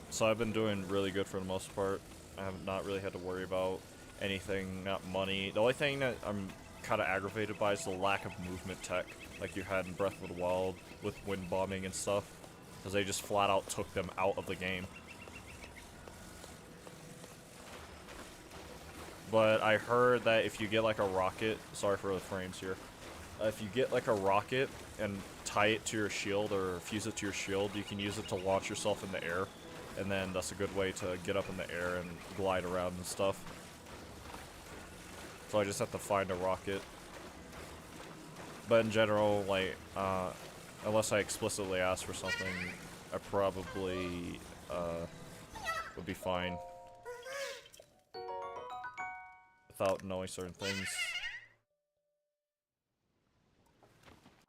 So I've been doing really good for the most part. I have not really had to worry about anything, not money. The only thing that I'm kind of aggravated by is the lack of movement tech, like you had in Breath of the Wild with wind bombing and stuff, because they just flat out took them out of the game. But I heard that if you get like a rocket, sorry for the frames here, if you get like a rocket and tie it to your shield or fuse it to your shield, you can use it to launch yourself in the air, and then that's a good way to get up in the air and glide around and stuff. So I just have to find a rocket. But in general, like, unless I explicitly ask for something, I probably, would be fine. Without knowing certain things.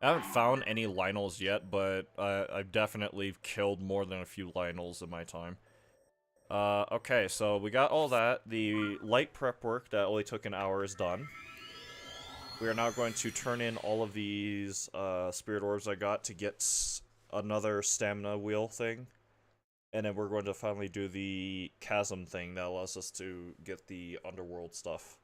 I haven't found any Lionels yet, but, I've definitely killed more than a few Lionels in my time. Okay, so we got all that. The light prep work that only took an hour is done. We are now going to turn in all of these spirit orbs I got to get another stamina wheel thing. And then we're going to finally do the chasm thing that allows us to get the underworld stuff.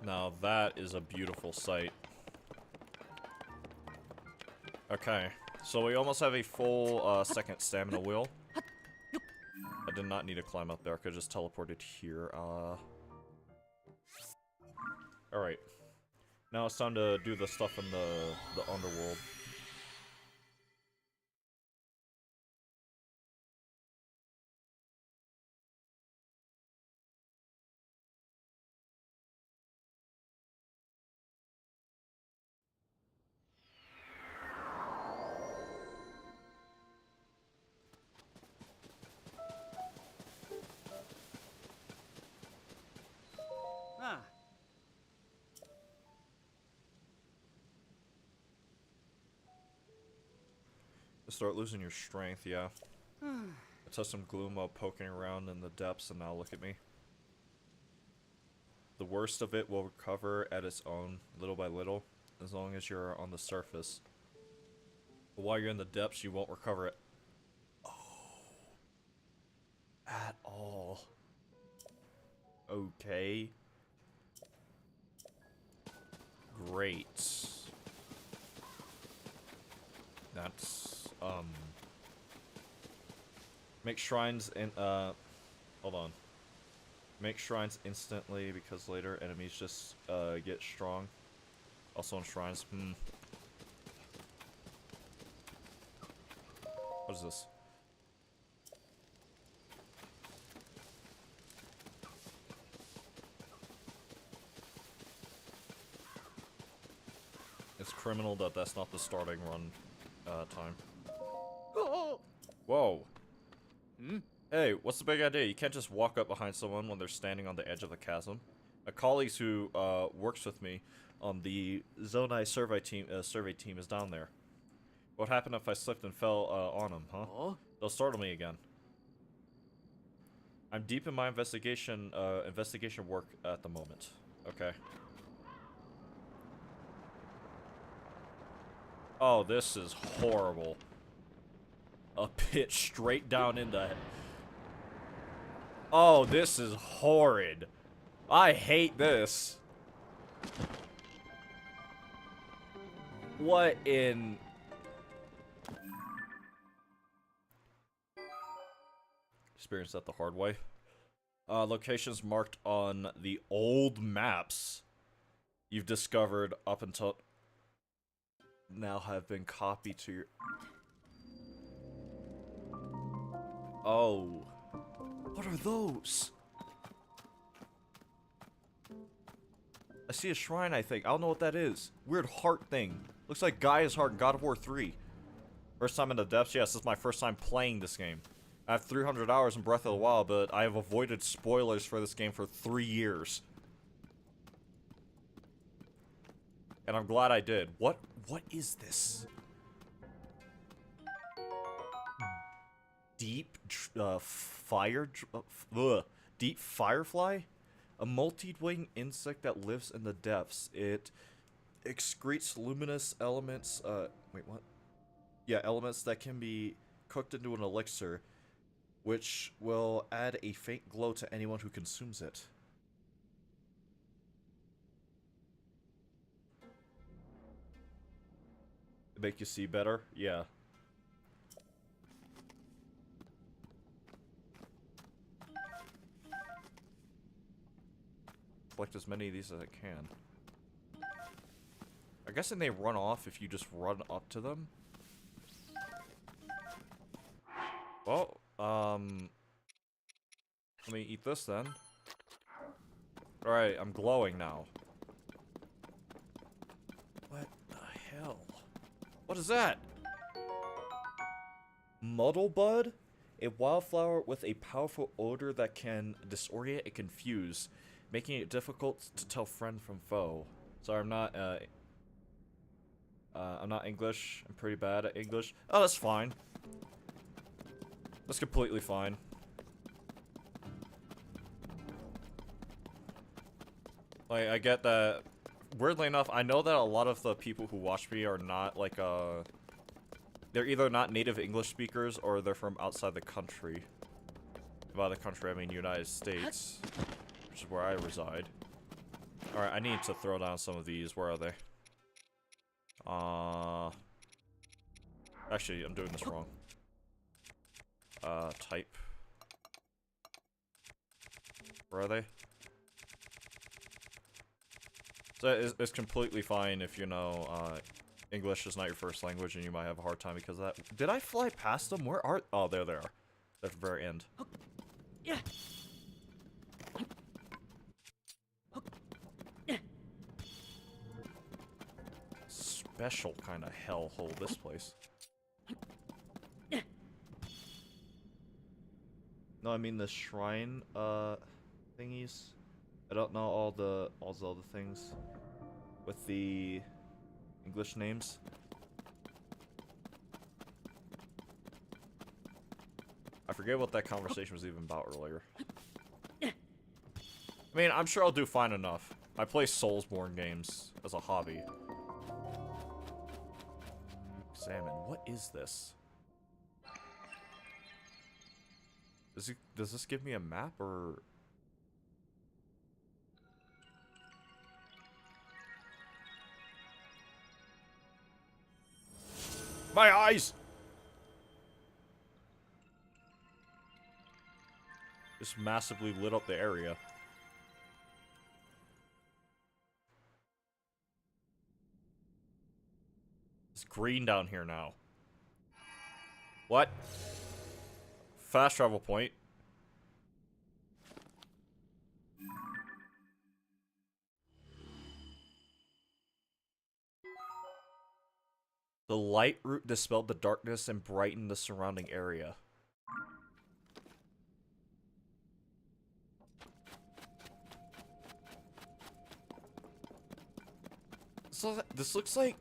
Now that is a beautiful sight. Okay, so we almost have a full second stamina wheel. I did not need to climb up there, I could just teleported here. Alright. Now it's time to do the stuff in the underworld. Ah. Start losing your strength, yeah. I touched some gloom while poking around in the depths, and now look at me. The worst of it will recover at its own, little by little, as long as you're on the surface. But while you're in the depths, you won't recover it. Oh. At all. Okay. Great. That's, make shrines in, hold on. Make shrines instantly because later enemies just, get strong. Also on shrines, What is this? It's criminal that that's not the starting run, time. Oh. Whoa. Hmm? Hey, what's the big idea? You can't just walk up behind someone when they're standing on the edge of the chasm. A colleague who works with me on the Zonai survey team is down there. What happened if I slipped and fell on him, huh? Oh. They'll startle me again. I'm deep in my investigation work at the moment. Okay. Oh, this is horrible. A pit straight down into... Oh, this is horrid. I hate this. What in... Experience that the hard way. Locations marked on the old maps you've discovered up until now have been copied to your... Oh. What are those? I see a shrine, I think. I don't know what that is. Weird heart thing. Looks like Gaia's heart in God of War 3. First time in the depths? Yes, this is my first time playing this game. I have 300 hours in Breath of the Wild, but I have avoided spoilers for this game for 3 years. And I'm glad I did. What is this? Deep deep firefly? A multi-winged insect that lives in the depths. It excretes luminous elements, wait, what? Yeah, elements that can be cooked into an elixir, which will add a faint glow to anyone who consumes it. Make you see better? Yeah. Collect as many of these as I can. I guess then they run off if you just run up to them. Well, let me eat this then. Alright, I'm glowing now. What the hell? What is that? Muddlebud? A wildflower with a powerful odor that can disorient and confuse, making it difficult to tell friend from foe. Sorry, I'm not English. I'm pretty bad at English. Oh, that's fine. That's completely fine. Like, I get that. Weirdly enough, I know that a lot of the people who watch me are not, like, they're either not native English speakers or they're from outside the country. By the country, I mean United States, which is where I reside. Alright, I need to throw down some of these. Where are they? Actually, I'm doing this wrong. Type. Where are they? So it's completely fine if you know, English is not your first language and you might have a hard time because of that. Did I fly past them? Where are— oh, there they are. At the very end. Yeah. Special kind of hellhole, this place. No, I mean the shrine, thingies. I don't know all Zelda things with the English names. I forget what that conversation was even about earlier. I mean, I'm sure I'll do fine enough. I play Soulsborne games as a hobby. Examine. What is this? Does this give me a map or? My eyes! Just massively lit up the area. It's green down here now. What? Fast travel point. The light route dispelled the darkness and brightened the surrounding area. So this looks like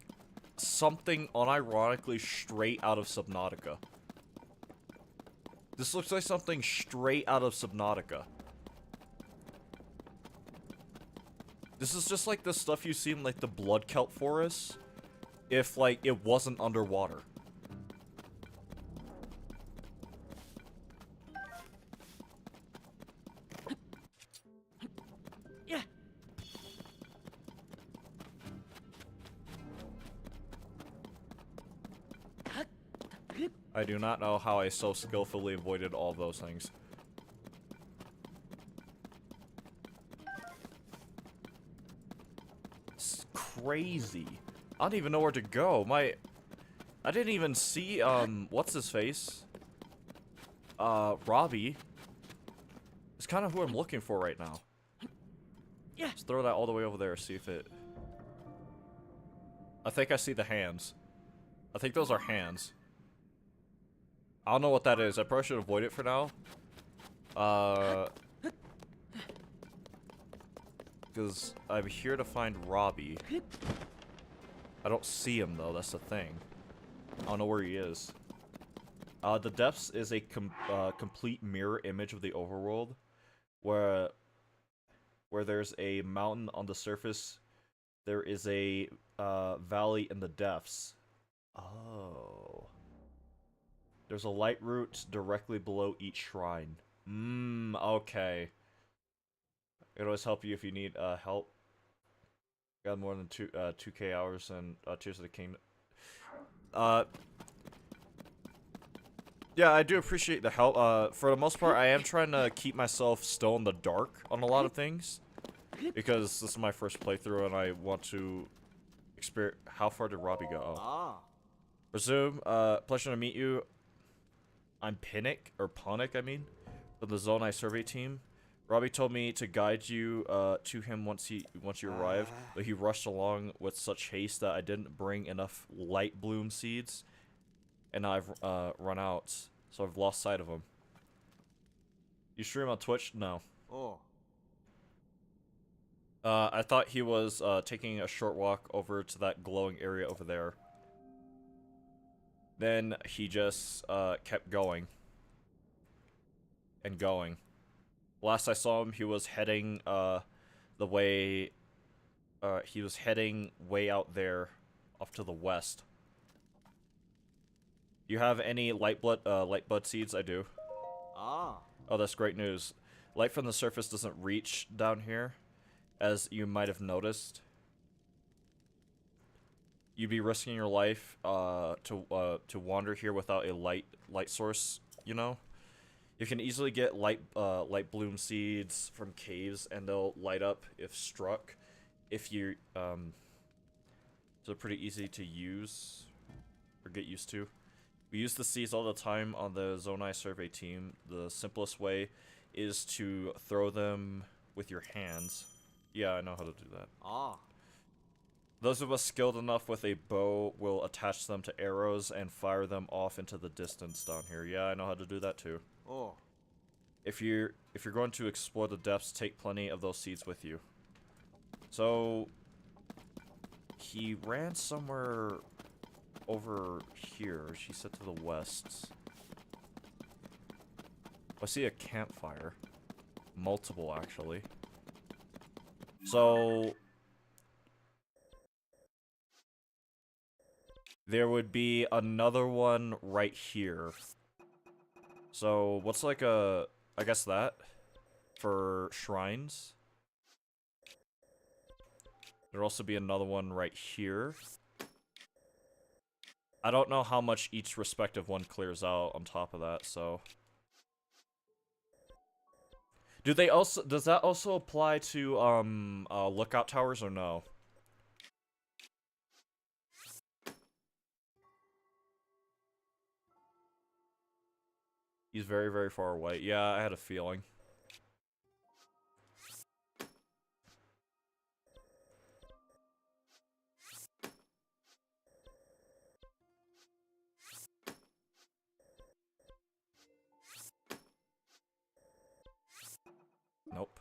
something unironically straight out of Subnautica. This looks like something straight out of Subnautica. This is just like the stuff you see in like the blood kelp forests, if like it wasn't underwater. I do not know how I so skillfully avoided all those things. It's crazy. I don't even know where to go. I didn't even see, what's his face? Robbie. It's kind of who I'm looking for right now. Let's throw that all the way over there, see if it... I think I see the hands. I think those are hands. I don't know what that is. I probably should avoid it for now. Because I'm here to find Robbie. I don't see him, though. That's the thing. I don't know where he is. The Depths is a complete mirror image of the overworld. Where there's a mountain on the surface, there is a valley in the depths. Oh. There's a light route directly below each shrine. Okay. It always help you if you need help. Got more than 2k hours and Tears of the Kingdom. Yeah, I do appreciate the help. For the most part, I am trying to keep myself still in the dark on a lot of things. Because this is my first playthrough and I want to experience... How far did Robbie go? Oh. Resume. Pleasure to meet you. I'm Pinnick, or Ponic, I mean, from the Zone I Survey team. Robbie told me to guide you to him once you arrive, but he rushed along with such haste that I didn't bring enough light bloom seeds, and I've run out, so I've lost sight of him. You stream on Twitch? No. Oh. I thought he was taking a short walk over to that glowing area over there. Then he just kept going. And going. Last I saw him, he was heading the way... he was heading way out there, off to the west. Do you have any light bud seeds? I do. Ah. Oh, that's great news. Light from the surface doesn't reach down here. as you might have noticed. You'd be risking your life to wander here without a light source, you know? You can easily get light bloom seeds from caves, and they'll light up if struck. If you so pretty easy to use or get used to. We use the seeds all the time on the Zonai survey team. The simplest way is to throw them with your hands. Yeah, I know how to do that. Ah. Those of us skilled enough with a bow will attach them to arrows and fire them off into the distance down here. Yeah, I know how to do that too. Oh. If you're going to explore the depths, take plenty of those seeds with you. So he ran somewhere over here. She said to the west. I see a campfire. Multiple, actually. So there would be another one right here. So what's like a... I guess that? For shrines? There'll also be another one right here. I don't know how much each respective one clears out on top of that, so... Do they also... Does that also apply to, lookout towers or no? He's very, very far away. Yeah, I had a feeling. Nope.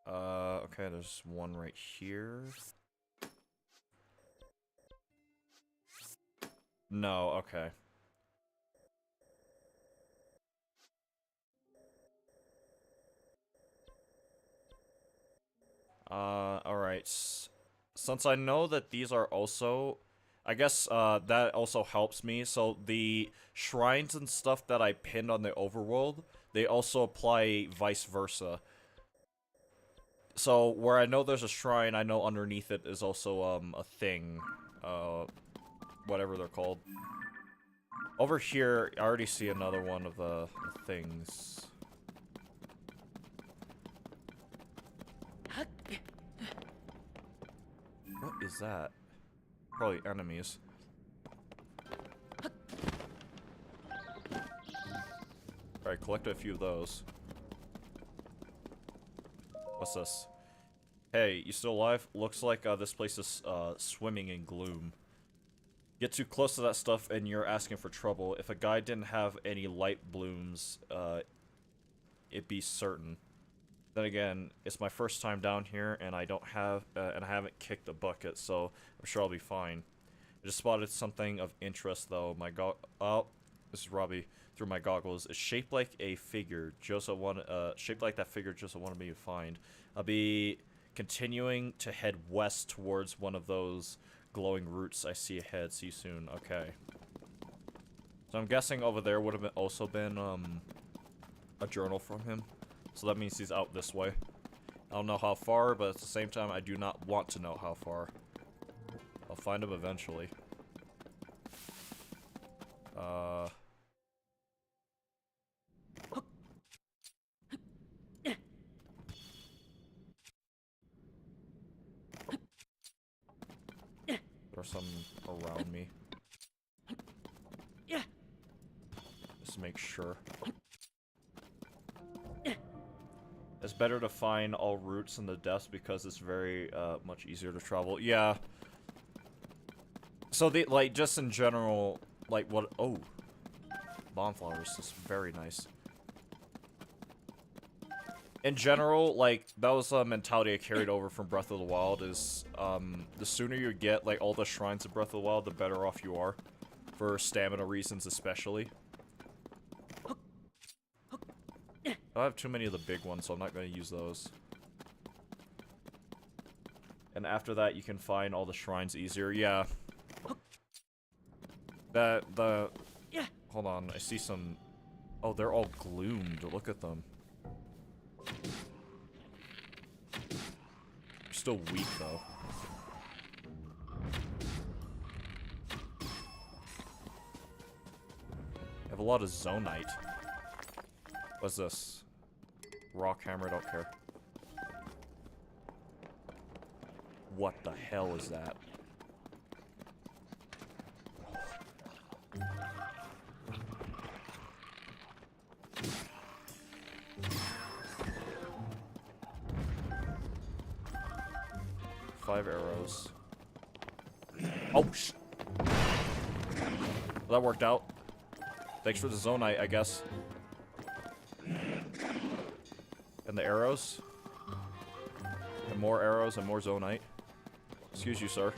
Okay, there's one right here. No, okay. Alright. Since I know that these are also... I guess, that also helps me. So, the shrines and stuff that I pinned on the overworld, they also apply vice versa. So, where I know there's a shrine, I know underneath it is also, a thing. Whatever they're called. Over here, I already see another one of the things. What is that? Probably enemies. Alright, collect a few of those. What's this? Hey, you still alive? Looks like this place is swimming in gloom. Get too close to that stuff and you're asking for trouble. If a guy didn't have any light blooms, it'd be certain. Then again, it's my first time down here, and I don't have, and I haven't kicked a bucket, so I'm sure I'll be fine. I just spotted something of interest, though. Oh, this is Robbie. Through my goggles, it's shaped like a figure. Shaped like that figure Joseph wanted me to find. I'll be continuing to head west towards one of those glowing roots I see ahead. See you soon. Okay. So I'm guessing over there would have also been a journal from him. So that means he's out this way. I don't know how far, but at the same time, I do not want to know how far. I'll find him eventually. There's some around me. Just make sure. It's better to find all routes in the depths because it's very, much easier to travel. Yeah. So, like, just in general, like, what- oh. Bonflowers, this is very nice. In general, like, that was a mentality I carried over from Breath of the Wild, is, the sooner you get, like, all the shrines of Breath of the Wild, the better off you are. For stamina reasons, especially. I don't have too many of the big ones, so I'm not going to use those. And after that, you can find all the shrines easier. Yeah. Hold on, I see some... Oh, they're all gloomed. Look at them. still weak, though. I have a lot of Zonite. What's this? Rock hammer, don't care. What the hell is that? Five arrows. Oh, well, that worked out. Thanks for the Zonite, I guess. And the arrows. And more arrows and more Zonite. Excuse you, sir.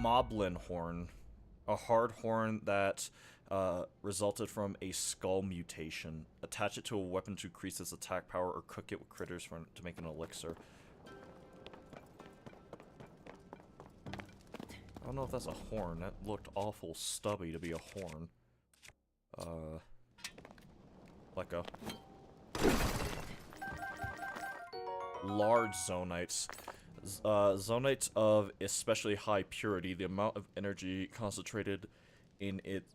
Moblin horn. A hard horn that resulted from a skull mutation. Attach it to a weapon to increase its attack power or cook it with critters to make an elixir. I don't know if that's a horn. That looked awful stubby to be a horn. Let go. Large Zonites. Zonites of especially high purity. The amount of energy concentrated in it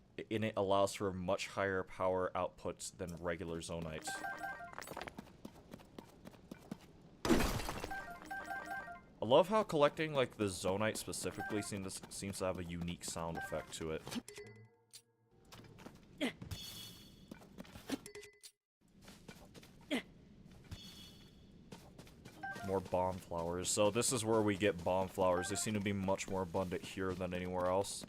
allows for much higher power outputs than regular Zonites. I love how collecting like the Zonite specifically seems to have a unique sound effect to it. More bomb flowers. So this is where we get bomb flowers. They seem to be much more abundant here than anywhere else.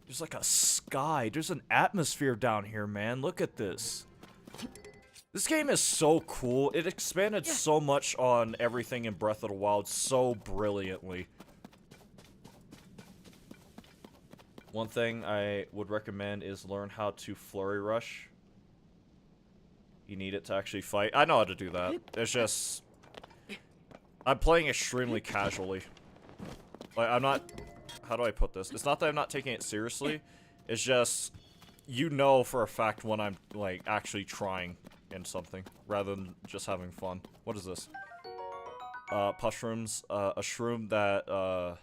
There's like a sky. There's an atmosphere down here, man. Look at this. This game is so cool. It expanded so much on everything in Breath of the Wild so brilliantly. One thing I would recommend is learn how to flurry rush. You need it to actually fight. I know how to do that. It's just... I'm playing extremely casually. Like, I'm not... How do I put this? It's not that I'm not taking it seriously. It's just... You know for a fact when I'm, like, actually trying in something. Rather than just having fun. What is this? Pushrooms. A shroom that,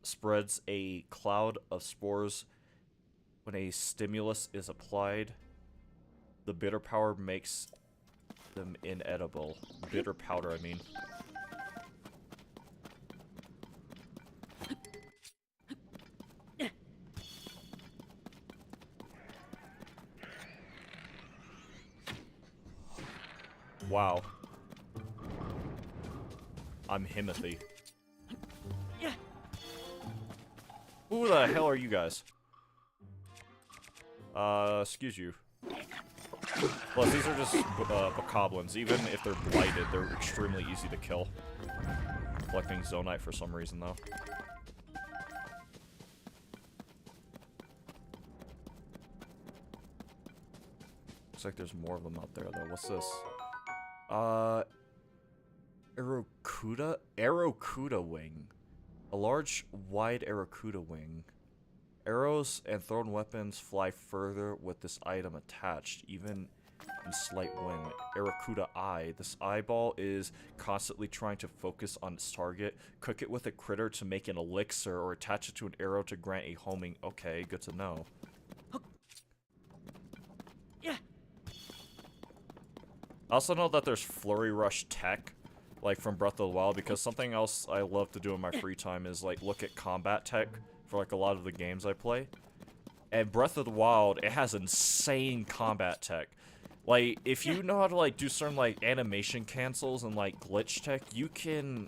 spreads a cloud of spores when a stimulus is applied. The bitter power makes them inedible. Bitter powder, I mean. Wow. I'm Himothy. Who the hell are you guys? Excuse you. Plus, these are just bokoblins. Even if they're blighted, they're extremely easy to kill. Collecting Zonite for some reason, though. Looks like there's more of them out there, though. What's this? Aerocuda? Aerocuda wing. A large, wide Aerocuda wing. Arrows and thrown weapons fly further with this item attached, even in slight wind. Aerocuda eye. This eyeball is constantly trying to focus on its target. Cook it with a critter to make an elixir, or attach it to an arrow to grant a homing. Okay, good to know. I also know that there's Flurry Rush tech, like from Breath of the Wild, because something else I love to do in my free time is like look at combat tech for like a lot of the games I play. And Breath of the Wild, it has insane combat tech. Like, if you know how to like do certain like animation cancels and like glitch tech, you can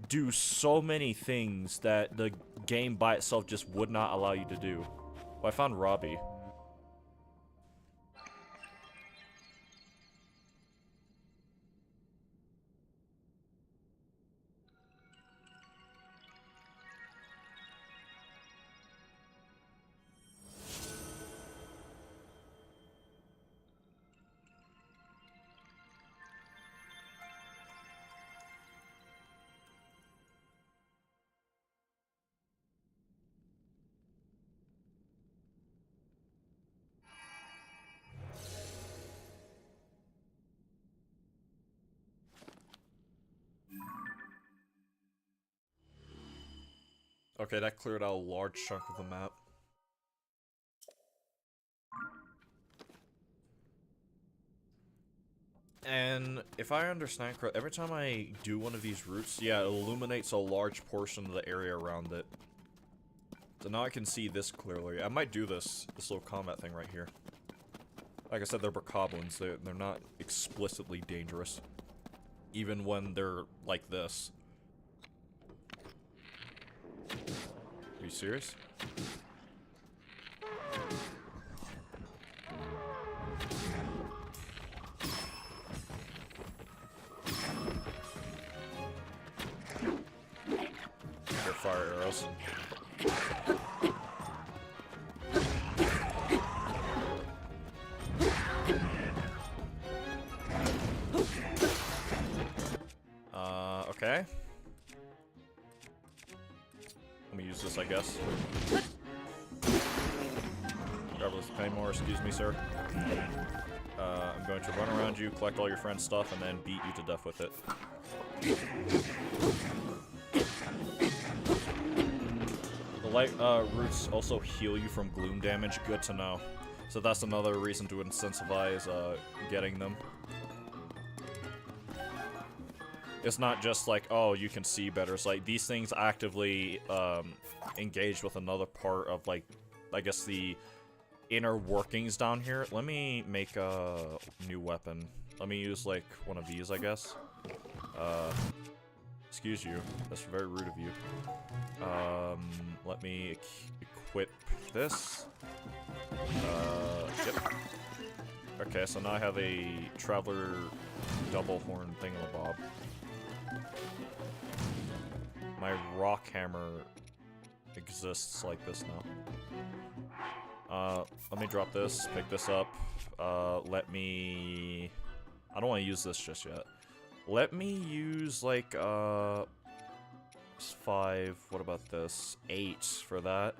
do so many things that the game by itself just would not allow you to do. Well, I found Robbie. Okay, that cleared out a large chunk of the map. And if I understand correctly, every time I do one of these routes, yeah, it illuminates a large portion of the area around it. So now I can see this clearly. I might do this little combat thing right here. Like I said, they're bokoblins. They're not explicitly dangerous. Even when they're like this. Are you serious? They're fire arrows. Okay. Let me use this, I guess. Regardless of pay more, excuse me, sir. I'm going to run around you, collect all your friend's stuff, and then beat you to death with it. The light roots also heal you from gloom damage. Good to know. So that's another reason to incentivize getting them. It's not just like, oh, you can see better. It's like these things actively engage with another part of, like, I guess the inner workings down here. Let me make a new weapon. Let me use, like, one of these, I guess. Excuse you. That's very rude of you. Let me equip this. Yep. Okay, so now I have a Traveler double horn thingamabob. My rock hammer exists like this now. Let me drop this, pick this up. Let me... I don't want to use this just yet. Let me use, like, 5, what about this? 8 for that.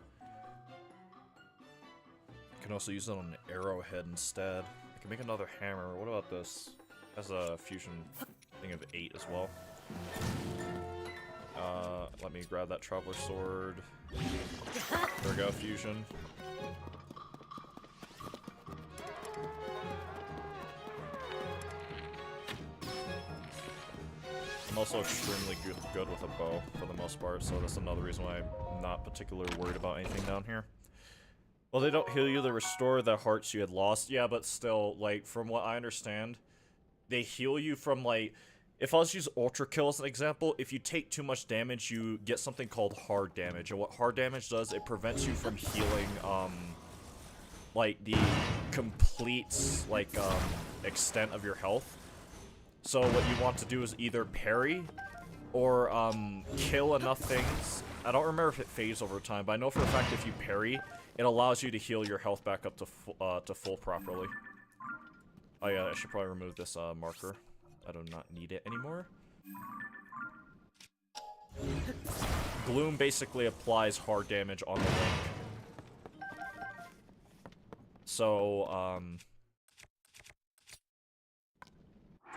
I can also use it on an arrowhead instead. I can make another hammer. What about this? Has a fusion thing of 8 as well. Let me grab that Traveler Sword. There we go, fusion. I'm also extremely good with a bow, for the most part, so that's another reason why I'm not particularly worried about anything down here. Well, they don't heal you, they restore the hearts you had lost. Yeah, but still, like, from what I understand, they heal you from, like... If I was to use Ultra Kill as an example, if you take too much damage, you get something called hard damage. And what hard damage does, it prevents you from healing, like, the complete, like, extent of your health. So what you want to do is either parry, or, kill enough things. I don't remember if it fades over time, but I know for a fact if you parry, it allows you to heal your health back up to full properly. Oh yeah, I should probably remove this, marker. I do not need it anymore. Gloom basically applies hard damage on the link. So,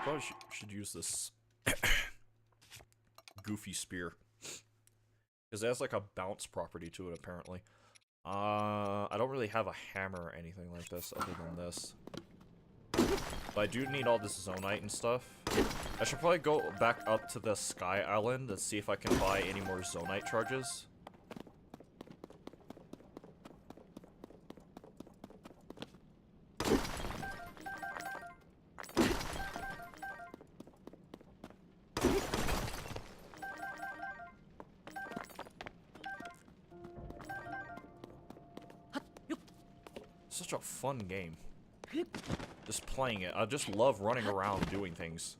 probably should use this goofy spear. Because it has like a bounce property to it, apparently. I don't really have a hammer or anything like this other than this. But I do need all this zonite and stuff. I should probably go back up to the Sky Island and see if I can buy any more zonite charges. Such a fun game. Just playing it. I just love running around doing things.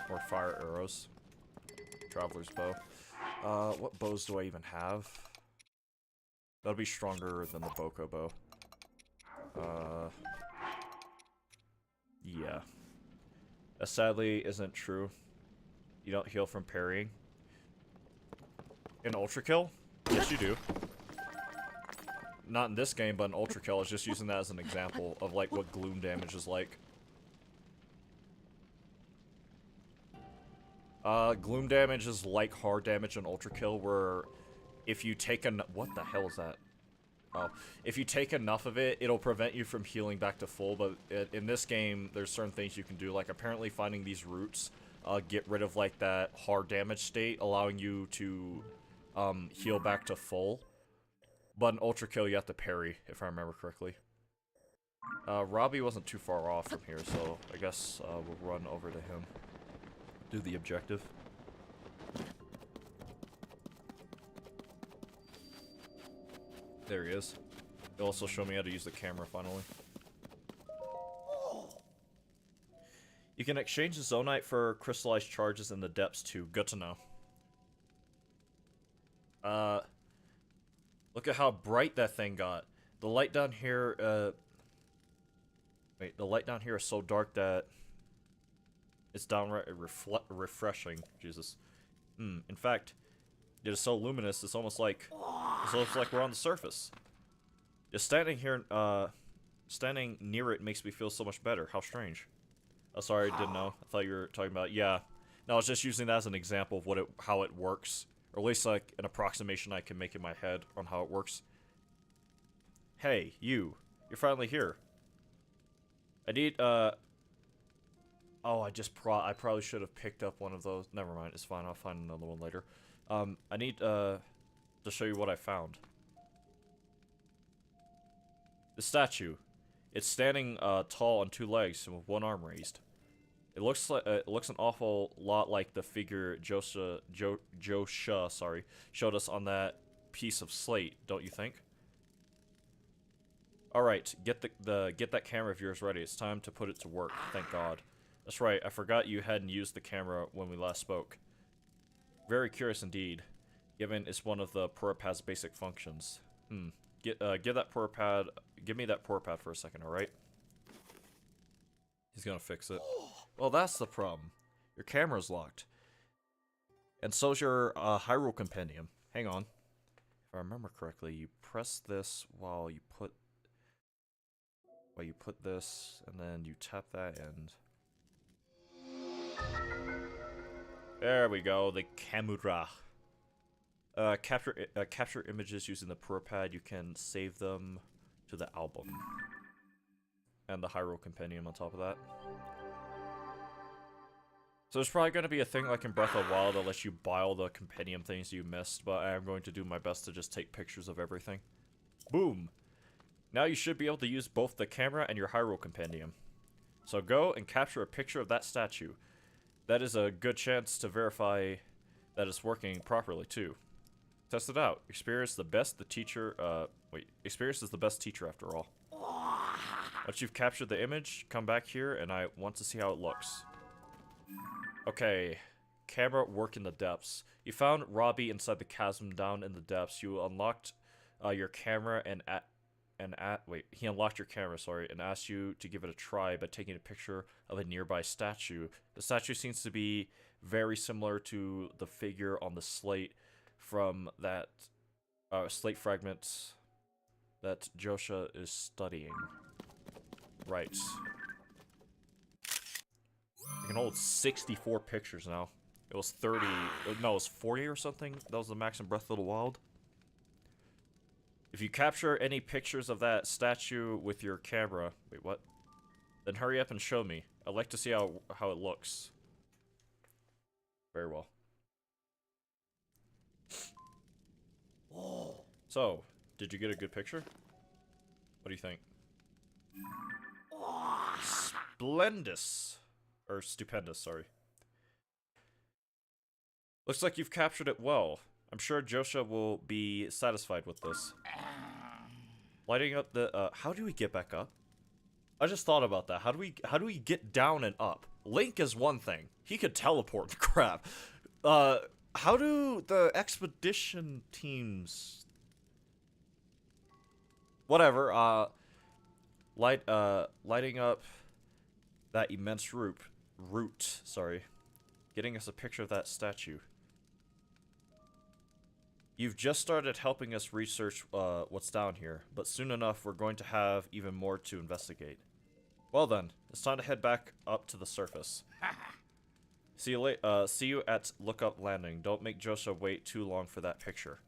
Or fire arrows. Traveler's bow. What bows do I even have? That'll be stronger than the Boko bow. Yeah. That sadly isn't true. You don't heal from parrying. In Ultra Kill? Yes, you do. Not in this game, but in Ultra Kill. I was just using that as an example of, like, what gloom damage is like. Gloom damage is like hard damage in Ultra Kill, where if you take what the hell is that? Oh, if you take enough of it, it'll prevent you from healing back to full, but in this game, there's certain things you can do, like apparently finding these roots, get rid of, like, that hard damage state, allowing you to, heal back to full. But in Ultra Kill, you have to parry, if I remember correctly. Robbie wasn't too far off from here, so I guess, we'll run over to him. Do the objective. There he is. He'll also show me how to use the camera, finally. You can exchange the Zonite for crystallized charges in the depths, too. Good to know. Look at how bright that thing got. The light down here, wait, the light down here is so dark that it's downright refreshing. Jesus. In fact, it is so luminous, it's almost like we're on the surface. Just standing here, standing near it makes me feel so much better. How strange. Oh, sorry, I didn't know. I thought you were talking about, yeah. No, I was just using that as an example of how it works. Or at least, like, an approximation I can make in my head on how it works. Hey, you're finally here. I need, oh, I probably should have picked up one of those. Never mind, it's fine, I'll find another one later. I need, to show you what I found. The statue. It's standing, tall on two legs and with one arm raised. It looks an awful lot like the figure Josha showed us on that piece of slate, don't you think? Alright, get that camera of yours ready. It's time to put it to work, thank God. That's right, I forgot you hadn't used the camera when we last spoke. Very curious indeed, given it's one of the PowerPad's basic functions. Give me that PowerPad for a second, alright? He's gonna fix it. Well, that's the problem. Your camera's locked. And so's your Hyrule Compendium. Hang on. If I remember correctly, you press this while you put this, and then you tap that and... There we go, the camera. Capture images using the PowerPad. You can save them to the album. And the Hyrule Compendium on top of that. So there's probably going to be a thing like in Breath of the Wild that lets you buy all the compendium things you missed, but I am going to do my best to just take pictures of everything. Boom! Now you should be able to use both the camera and your Hyrule Compendium. So go and capture a picture of that statue. That is a good chance to verify that it's working properly, too. Test it out. Experience is the best teacher after all. Once you've captured the image, come back here and I want to see how it looks. Okay, camera work in the depths. You found Robbie inside the chasm down in the depths. You unlocked your camera he unlocked your camera, and asked you to give it a try by taking a picture of a nearby statue. The statue seems to be very similar to the figure on the slate from that slate fragment that Josha is studying. Right. I can hold 64 pictures now. It was 30, no, it was 40 or something. That was the max in Breath of the Wild. If you capture any pictures of that statue with your camera, wait, what? Then hurry up and show me. I'd like to see how it looks. Very well. So, did you get a good picture? What do you think? Splendous. Or stupendous, sorry. Looks like you've captured it well. I'm sure Josha will be satisfied with this. Lighting up the, how do we get back up? I just thought about that. How do we get down and up? Link is one thing. He could teleport. Crap. How do the expedition teams... Whatever, lighting up that immense root, getting us a picture of that statue. You've just started helping us research what's down here, but soon enough we're going to have even more to investigate. Well then, it's time to head back up to the surface. See you at Lookup Landing. Don't make Josha wait too long for that picture.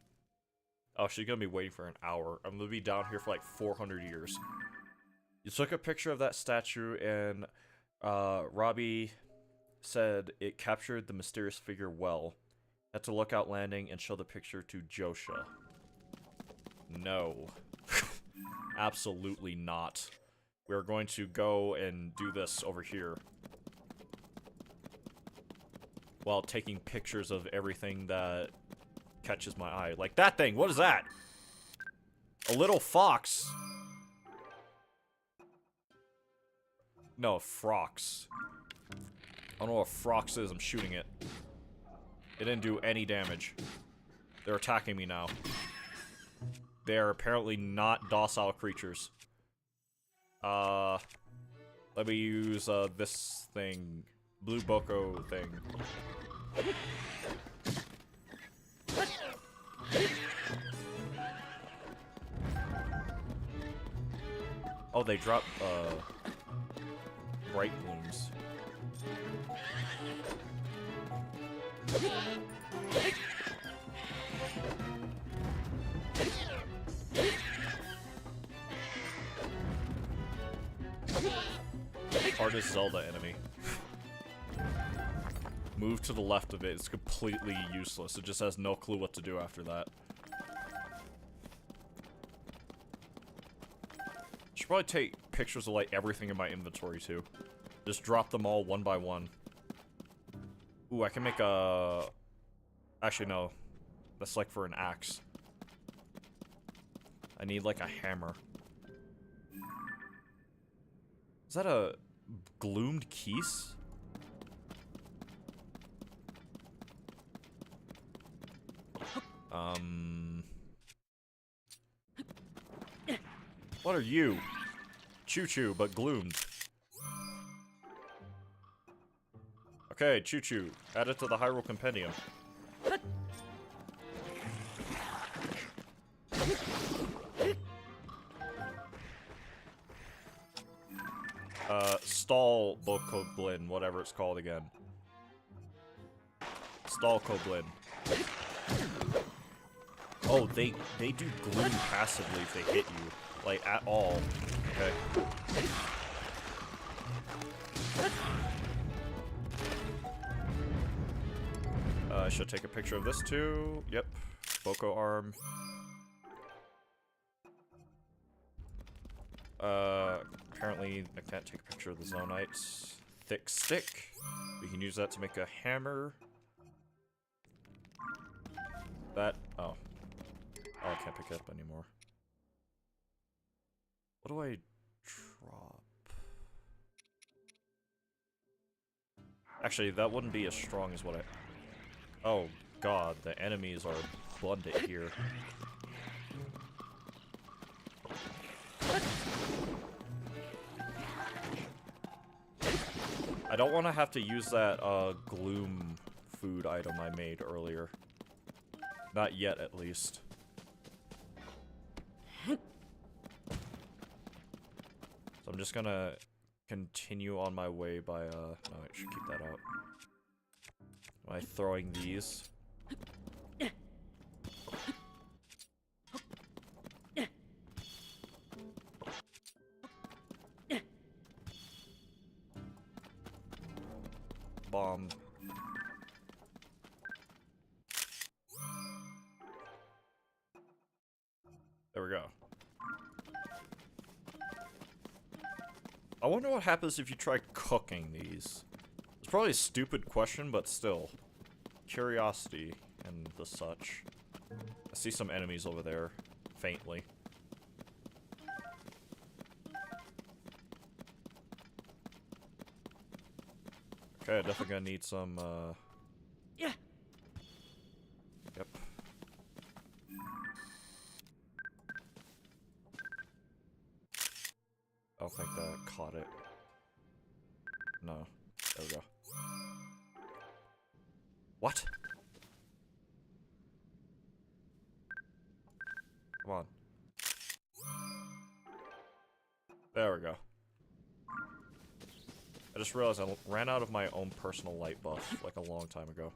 Oh, she's gonna be waiting for an hour. I'm gonna be down here for like 400 years. You took a picture of that statue, and Robbie said it captured the mysterious figure well. Had to Lookout Landing and show the picture to Josha. No. Absolutely not. We're going to go and do this over here. While taking pictures of everything that catches my eye. Like that thing, what is that? A little fox. No, frox. I don't know what frox is, I'm shooting it. It didn't do any damage. They're attacking me now. They are apparently not docile creatures. Let me use, this thing. Blue Boko thing. Oh, they drop, bright blooms. Hardest Zelda enemy. Move to the left of it. It's completely useless. It just has no clue what to do after that. Should probably take pictures of like everything in my inventory too. Just drop them all one by one. Ooh, I can make a... Actually, no. That's like for an axe. I need like a hammer. Is that a gloomed keys? What are you? Choo-choo, but gloomed. Okay, choo-choo. Add it to the Hyrule Compendium. Stall Bokoblin, whatever it's called again. Stall Koblin. Oh, they do gloom passively if they hit you. Like, at all. Okay. I should take a picture of this too. Yep. Boko arm. Apparently I can't take a picture of the Zonite. Thick stick. We can use that to make a hammer. That, oh. Oh, I can't pick it up anymore. What do I drop? Actually, that wouldn't be as strong as what I... Oh, God, the enemies are abundant here. I don't want to have to use that, gloom food item I made earlier. Not yet, at least. So I'm just gonna continue on my way by, no, I should keep that out. By throwing these. Bomb. There we go. I wonder what happens if you try cooking these. It's probably a stupid question, but still. Curiosity and the such. I see some enemies over there, faintly. Okay, definitely gonna need some, Yeah. Yep. I don't think that caught it. No. There we go. What? Come on. There we go. I just realized I ran out of my own personal light buff, like, a long time ago.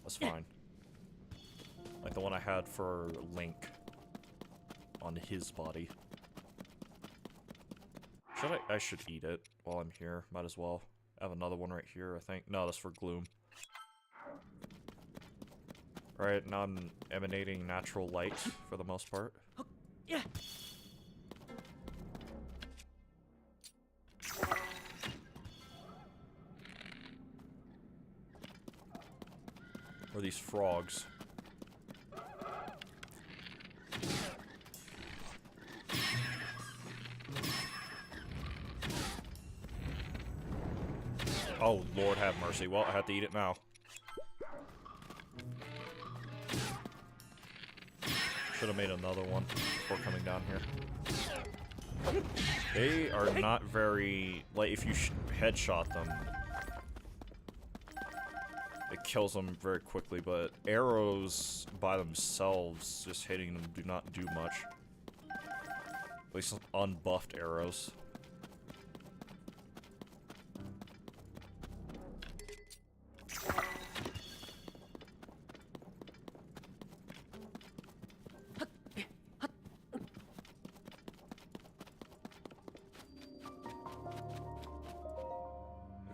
That's fine. Like the one I had for Link. On his body. I should eat it while I'm here. Might as well. I have another one right here, I think. No, that's for Gloom. Right, now I'm emanating natural light for the most part. Yeah. Or these frogs. Oh, Lord have mercy. Well, I have to eat it now. Should have made another one before coming down here. They are not very... Like, if you headshot them, it kills them very quickly, but arrows by themselves, just hitting them, do not do much. At least unbuffed arrows.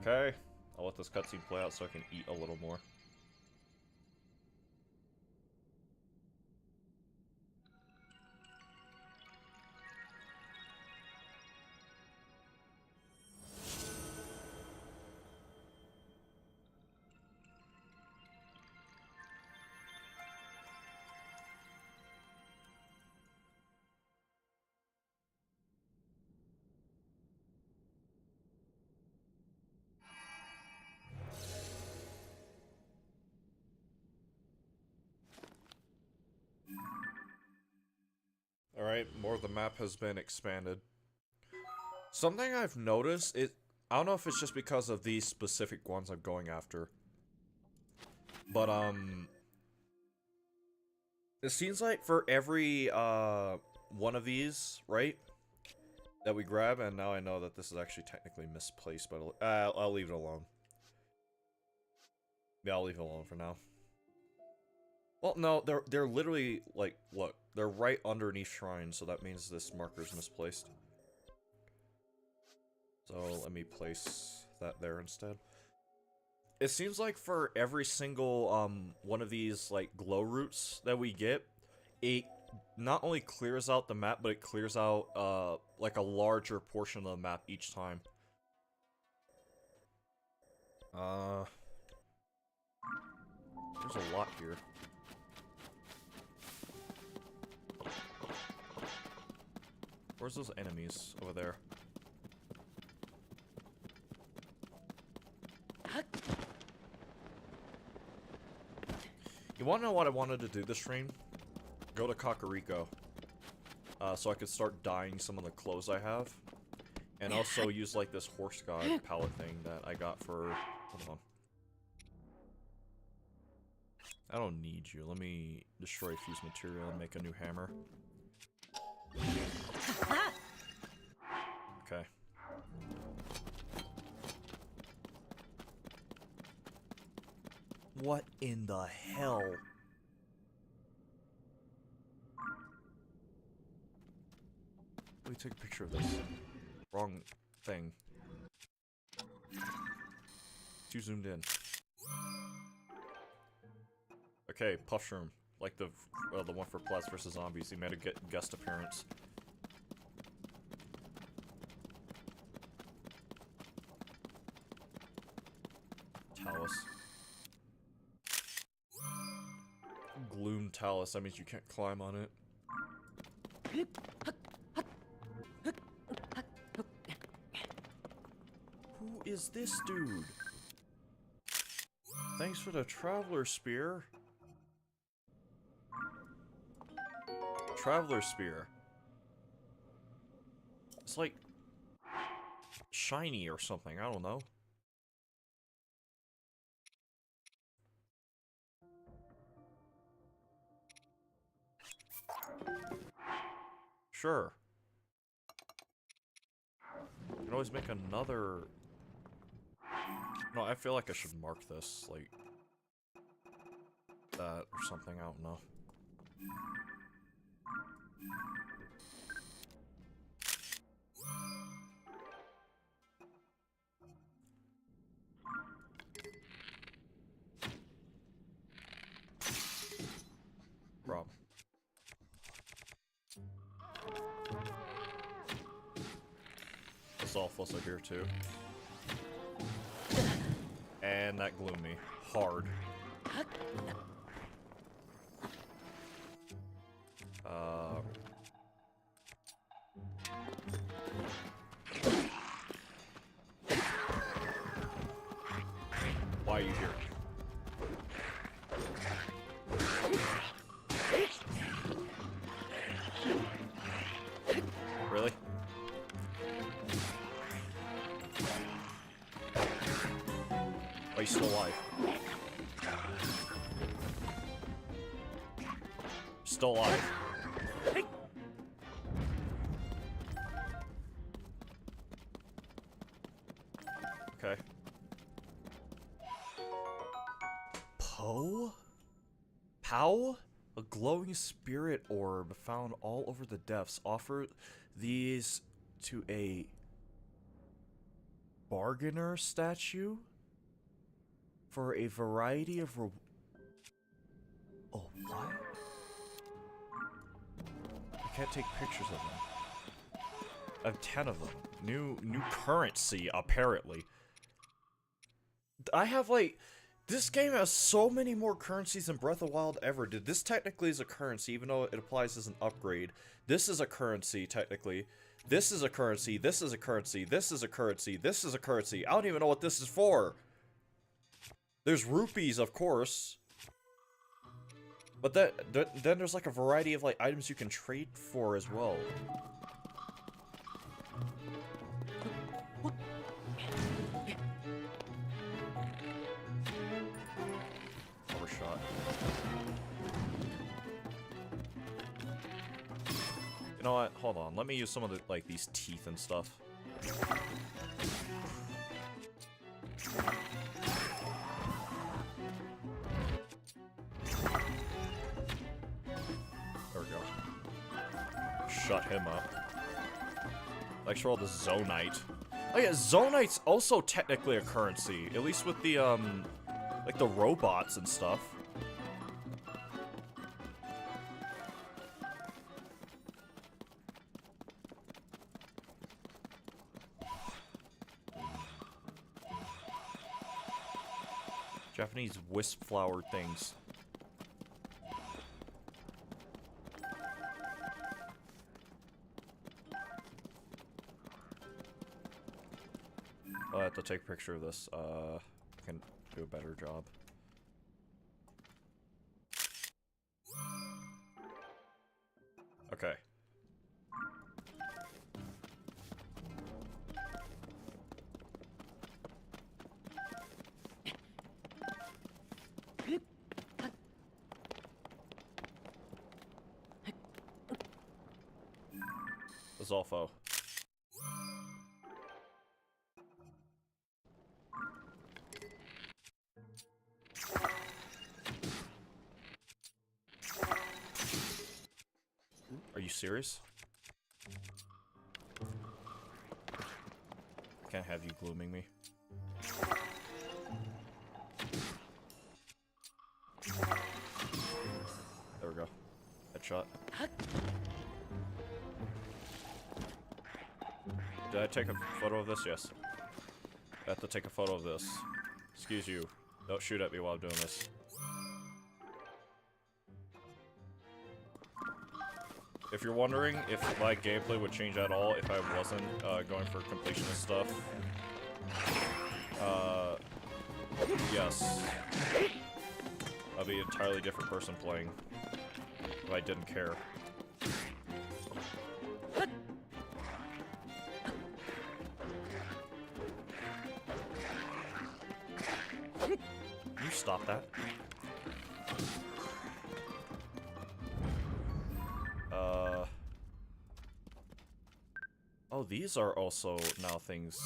Okay, I'll let this cutscene play out so I can eat a little more. Alright, more of the map has been expanded. Something I've noticed, I don't know if it's just because of these specific ones I'm going after. But, it seems like for every, one of these, right? That we grab, and now I know that this is actually technically misplaced, but I'll leave it alone. Yeah, I'll leave it alone for now. Well, no, they're literally, like, look, they're right underneath shrines, so that means this marker's misplaced. So, let me place that there instead. It seems like for every single, one of these, like, glow roots that we get, it not only clears out the map, but it clears out, like, a larger portion of the map each time. There's a lot here. Where's those enemies over there? You wanna know what I wanted to do this stream? Go to Kakariko. So I could start dyeing some of the clothes I have. And also use, like, this horse god palette thing that I got for... Hold on. I don't need you. Let me destroy fused material and make a new hammer. Okay. What in the hell? Let me take a picture of this. Wrong thing. Too zoomed in. Okay, Puffshroom. Like the one for Plants vs. Zombies. He made a guest appearance. Talus. Gloom Talus. That means you can't climb on it. Who is this dude? Thanks for the Traveler Spear. Traveler Spear. It's like shiny or something, I don't know. Sure. You can always make another No, I feel like I should mark this, like, that or something, I don't know. Rob. This all are here too. And that gloomed me hard. Why are you here? Really? Why are you still alive? Still alive. Okay. Poe? Pow? A glowing spirit orb found all over the depths. Offer these to a bargainer statue for a variety of oh, what? I can't take pictures of them. I have 10 of them. New currency, apparently. I have, like... This game has so many more currencies than Breath of the Wild ever did. This technically is a currency, even though it applies as an upgrade. This is a currency, technically. This is a currency, this is a currency, this is a currency, this is a currency. I don't even know what this is for. There's rupees, of course. But then there's like a variety of like items you can trade for as well. Overshot. You know what? Hold on. Let me use some of the like these teeth and stuff. There we go. Shut him up. Like, for all the Zonite. Oh yeah, Zonite's also technically a currency. At least with the, like the robots and stuff. Japanese wisp flower things. I have to take a picture of this. I can do a better job. Okay. Zolfo. Are you serious? Can't have you glooming me. There we go. Headshot. Did I take a photo of this? Yes. I have to take a photo of this. Excuse you. Don't shoot at me while I'm doing this. If you're wondering if my gameplay would change at all if I wasn't going for completionist stuff, yes. I'll be an entirely different person playing if I didn't care. Can you stop that? Oh, these are also now things.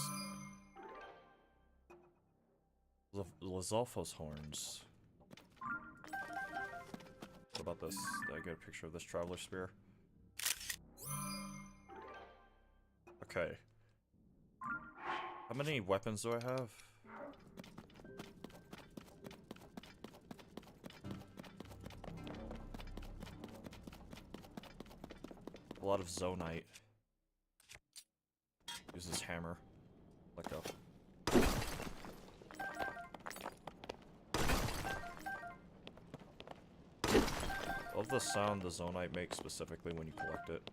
Lizalfo's horns. What about this? Did I get a picture of this Traveler Spear? Okay. How many weapons do I have? A lot of Zonite. Use this hammer. Let go. Love the sound the Zonite makes specifically when you collect it.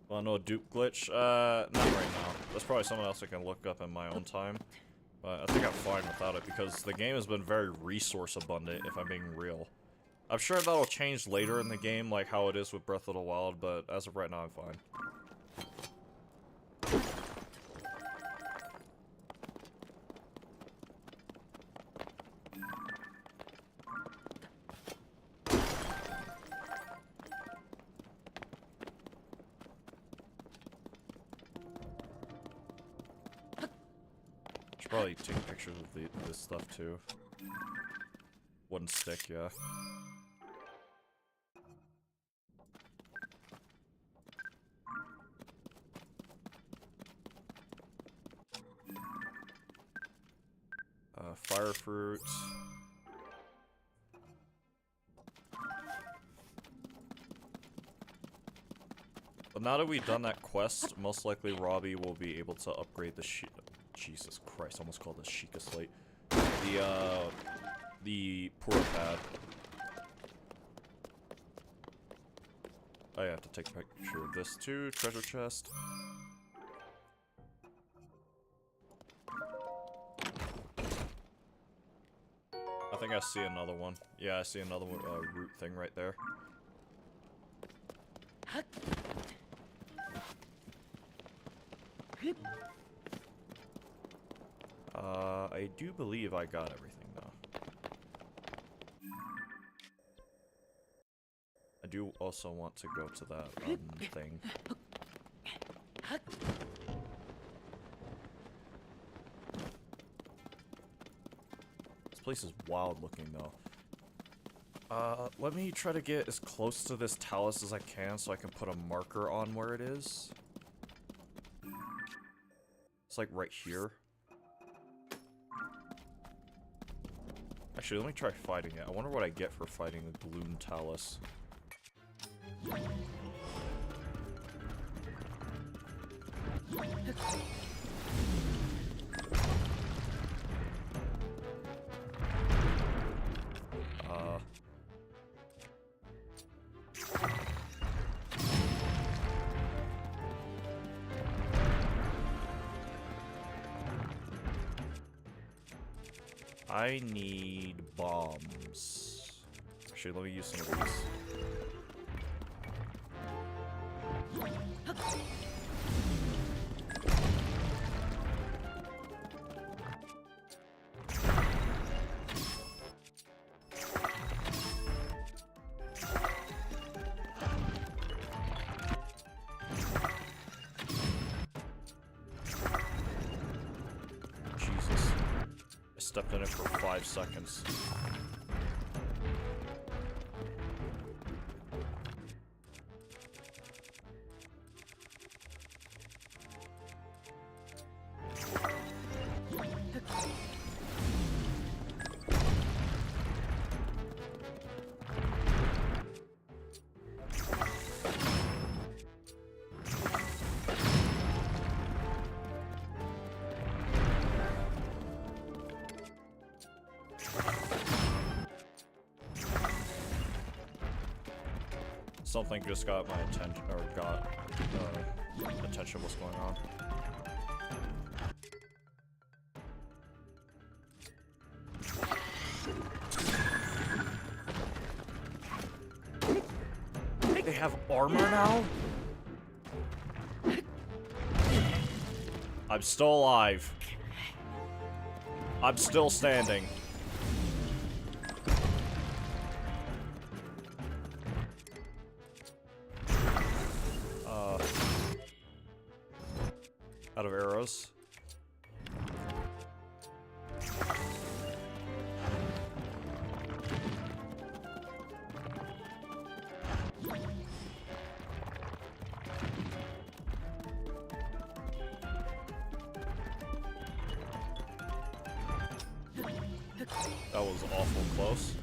Well, no dupe glitch? Not right now. That's probably something else I can look up in my own time. But I think I'm fine without it because the game has been very resource abundant, if I'm being real. I'm sure that'll change later in the game, like how it is with Breath of the Wild, but as of right now, I'm fine. Should probably take pictures of this stuff too. Wooden stick, yeah. Fire fruit. But now that we've done that quest, most likely Robbie will be able to upgrade the Jesus Christ, almost called the Sheikah Slate. The Pura Pad. I have to take a picture of this too. Treasure chest. I think I see another one. Yeah, I see another one, root thing right there. I do believe I got everything though. I do also want to go to that thing. This place is wild looking though. Let me try to get as close to this talus as I can so I can put a marker on where it is. It's like right here. Actually, let me try fighting it. I wonder what I get for fighting the Gloom Talus. I need bombs. Actually, let me use some of these. Jesus. I stepped in it for 5 seconds. Something just got my attention, or got attention. What's going on? They have armor now? I'm still alive. I'm still standing. Out of arrows. That was awful close.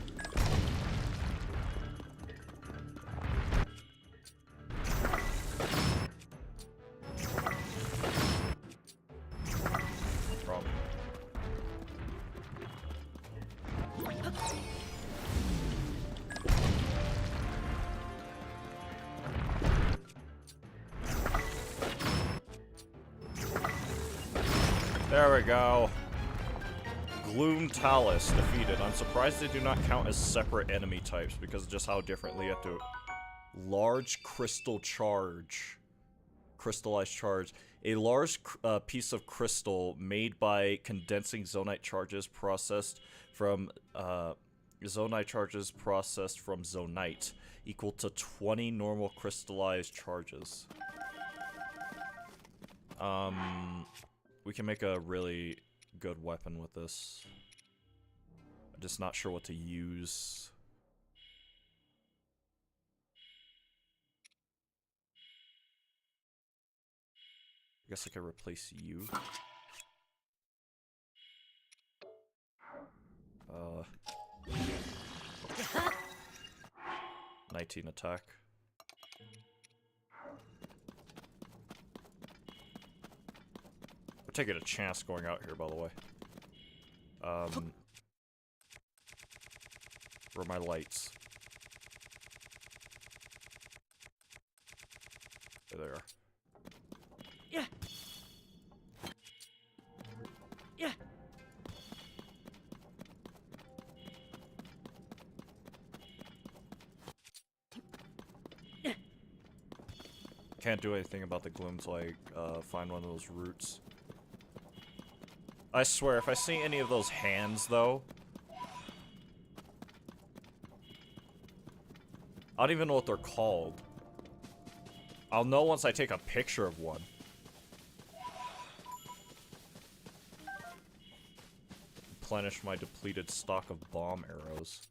Problem. There we go. Gloom Talus defeated. I'm surprised they do not count as separate enemy types because of just how differently you have to... Large crystal charge. Crystallized charge. A large piece of crystal made by condensing zonite charges processed from zonite equal to 20 normal crystallized charges. We can make a really good weapon with this. I'm just not sure what to use. I guess I could replace you. 19 attack. We're taking a chance going out here, by the way. Where are my lights? There they are. Yeah. Yeah. Can't do anything about the gloom till I find one of those roots. I swear, if I see any of those hands, though... I don't even know what they're called. I'll know once I take a picture of one. Replenish my depleted stock of bomb arrows.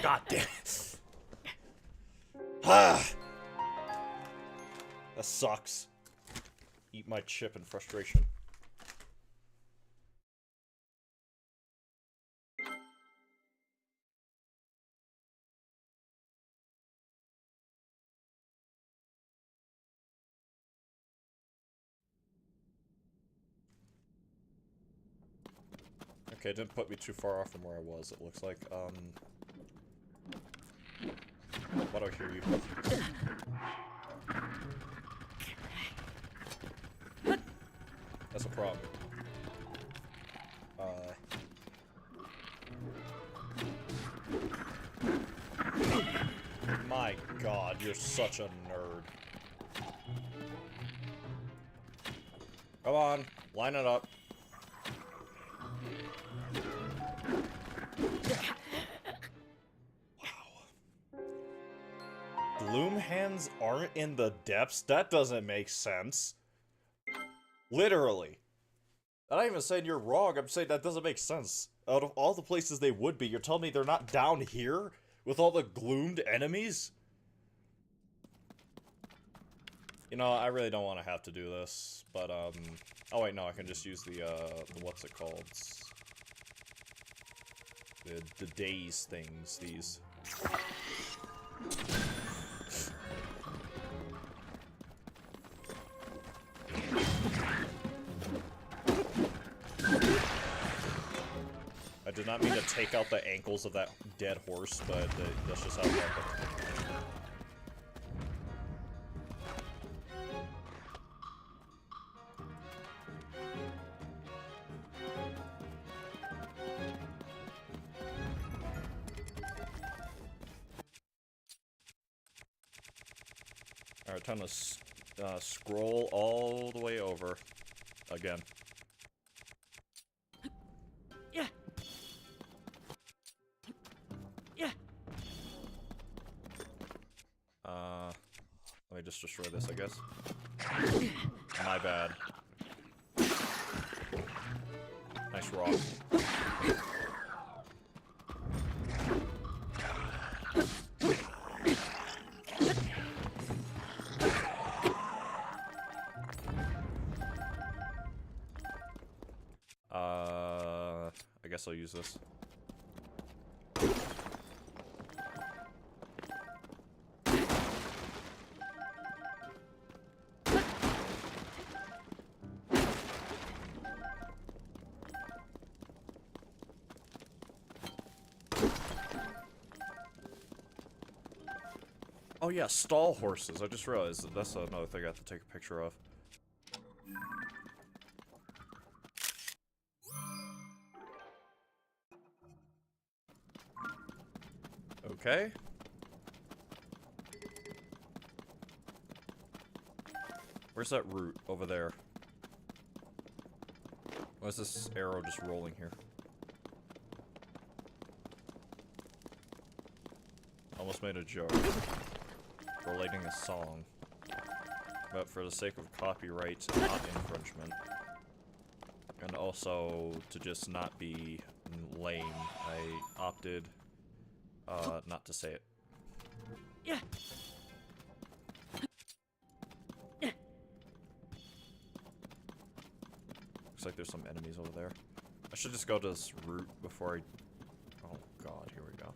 God damn it. Ah! That sucks. Eat my chip in frustration. Okay, it didn't put me too far off from where I was, it looks like. Why do I hear you? That's a problem. My god, you're such a nerd. Come on, line it up. Gloom hands aren't in the depths? That doesn't make sense. Literally. I'm not even saying you're wrong, I'm saying that doesn't make sense. Out of all the places they would be, you're telling me they're not down here? With all the gloomed enemies? You know, I really don't want to have to do this, but, oh wait, no, I can just use the what's it called? The daze things, these. I did not mean to take out the ankles of that dead horse, but that's just how it happened. Alright, time to scroll all the way over. Again. Yeah. Yeah. Let me just destroy this, I guess. My bad. Nice rock. I guess I'll use this. Oh yeah, stall horses. I just realized that that's another thing I have to take a picture of. Okay. Where's that route? Over there. Why is this arrow just rolling here? Almost made a joke. Relating a song. But for the sake of copyright, not infringement. And also, to just not be lame, I opted not to say it. Yeah. Looks like there's some enemies over there. I should just go to this route before I... Oh god, here we go.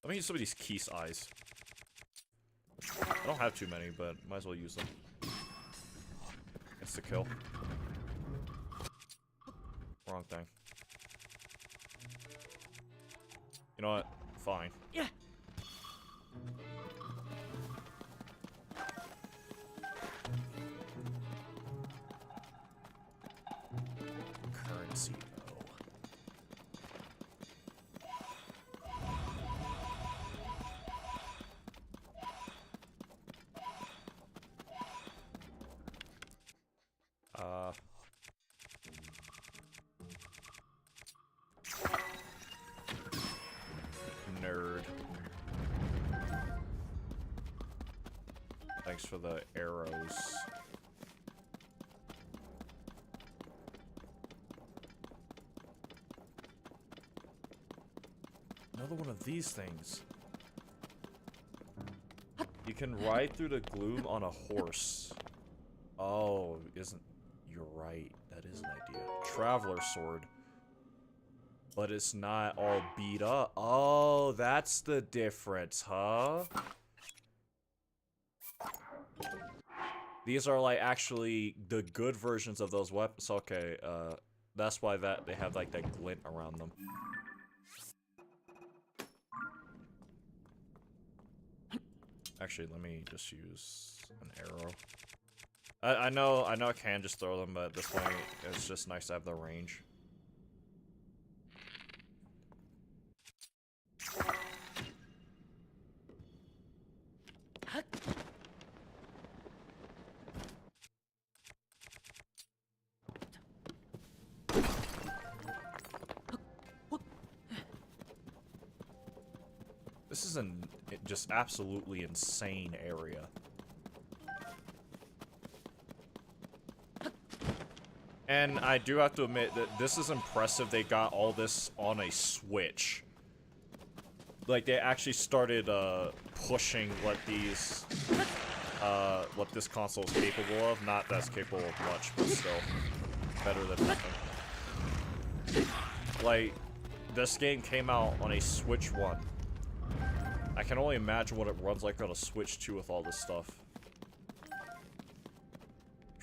Let me use some of these Keese eyes. I don't have too many, but might as well use them. It's the kill. Wrong thing. You know what? Fine. Yeah. Currency, though. Nerd. Thanks for the arrows. Another one of these things. You can ride through the gloom on a horse. Oh, isn't... You're right. That is an idea. Traveler sword. But it's not all beat up. Oh, that's the difference, huh? These are like actually the good versions of those weapons. Okay, that's why they have like that glint around them. Actually, let me just use an arrow. I know I can just throw them, but at this point, it's just nice to have the range. This is an just absolutely insane area. And I do have to admit that this is impressive they got all this on a Switch. Like, they actually started, pushing what these, what this console is capable of. Not that's capable of much, but still better than nothing. Like, this game came out on a Switch 1. I can only imagine what it runs like on a Switch 2 with all this stuff.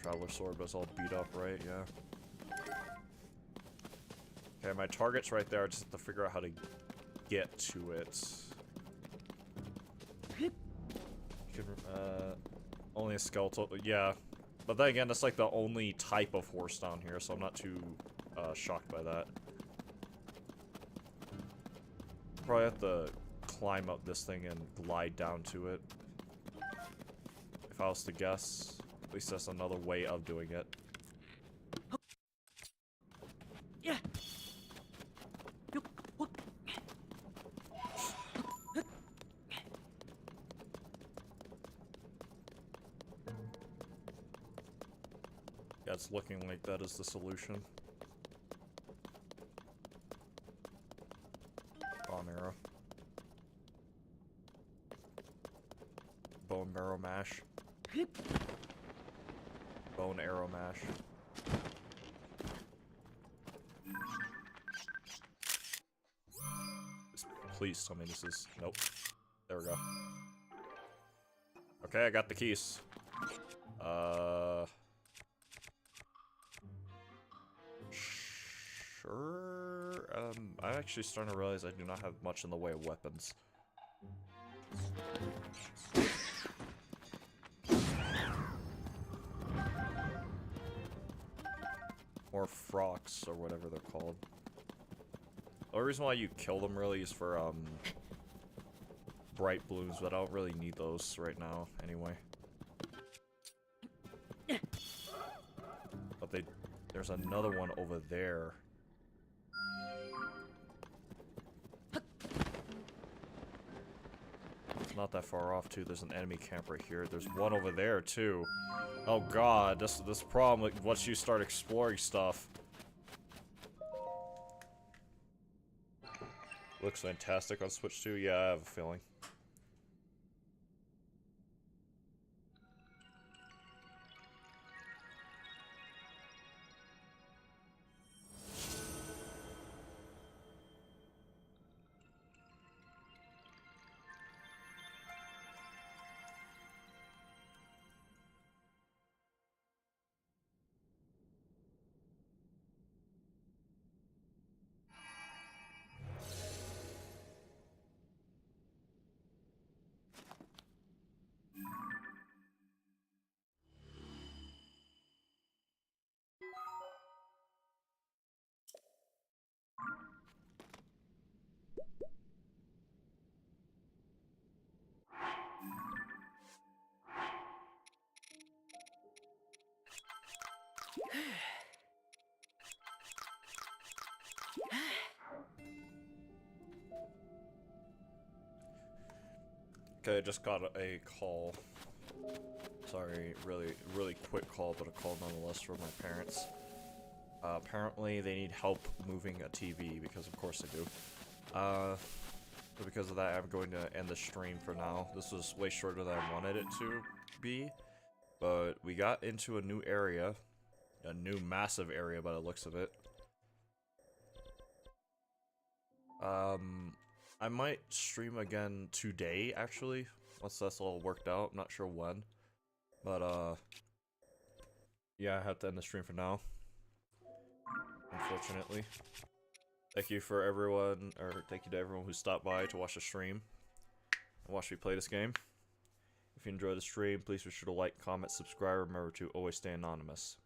Traveler sword, but it's all beat up, right? Yeah. Okay, my target's right there. I just have to figure out how to get to it. You can, only a skeletal. Yeah. But then again, that's like the only type of horse down here, so I'm not too shocked by that. Probably have to climb up this thing and glide down to it. I was to guess. At least that's another way of doing it. Yeah. Yeah, it's looking like that is the solution. Bomb arrow. Bone marrow mash. Bone arrow mash. Please tell me this is... Nope. There we go. Okay, I got the keys. Sure. I'm actually starting to realize I do not have much in the way of weapons. Or frocks, or whatever they're called. The only reason why you kill them really is for, bright blooms, but I don't really need those right now, anyway. But there's another one over there. It's not that far off, too. There's an enemy camp right here. There's one over there, too. Oh god, this problem, like, once you start exploring stuff. Looks fantastic on Switch 2. Yeah, I have a feeling. Okay, I just got a call. Sorry, really quick call, but a call nonetheless from my parents. Apparently they need help moving a TV, because of course they do. So because of that, I'm going to end the stream for now. This was way shorter than I wanted it to be, but we got into a new area. A new massive area by the looks of it. I might stream again today, actually, once that's all worked out. I'm not sure when. But, yeah, I have to end the stream for now. Unfortunately. Thank you for everyone, or thank you to everyone who stopped by to watch the stream. And watch me play this game. If you enjoyed the stream, please be sure to like, comment, subscribe. Remember to always stay anonymous.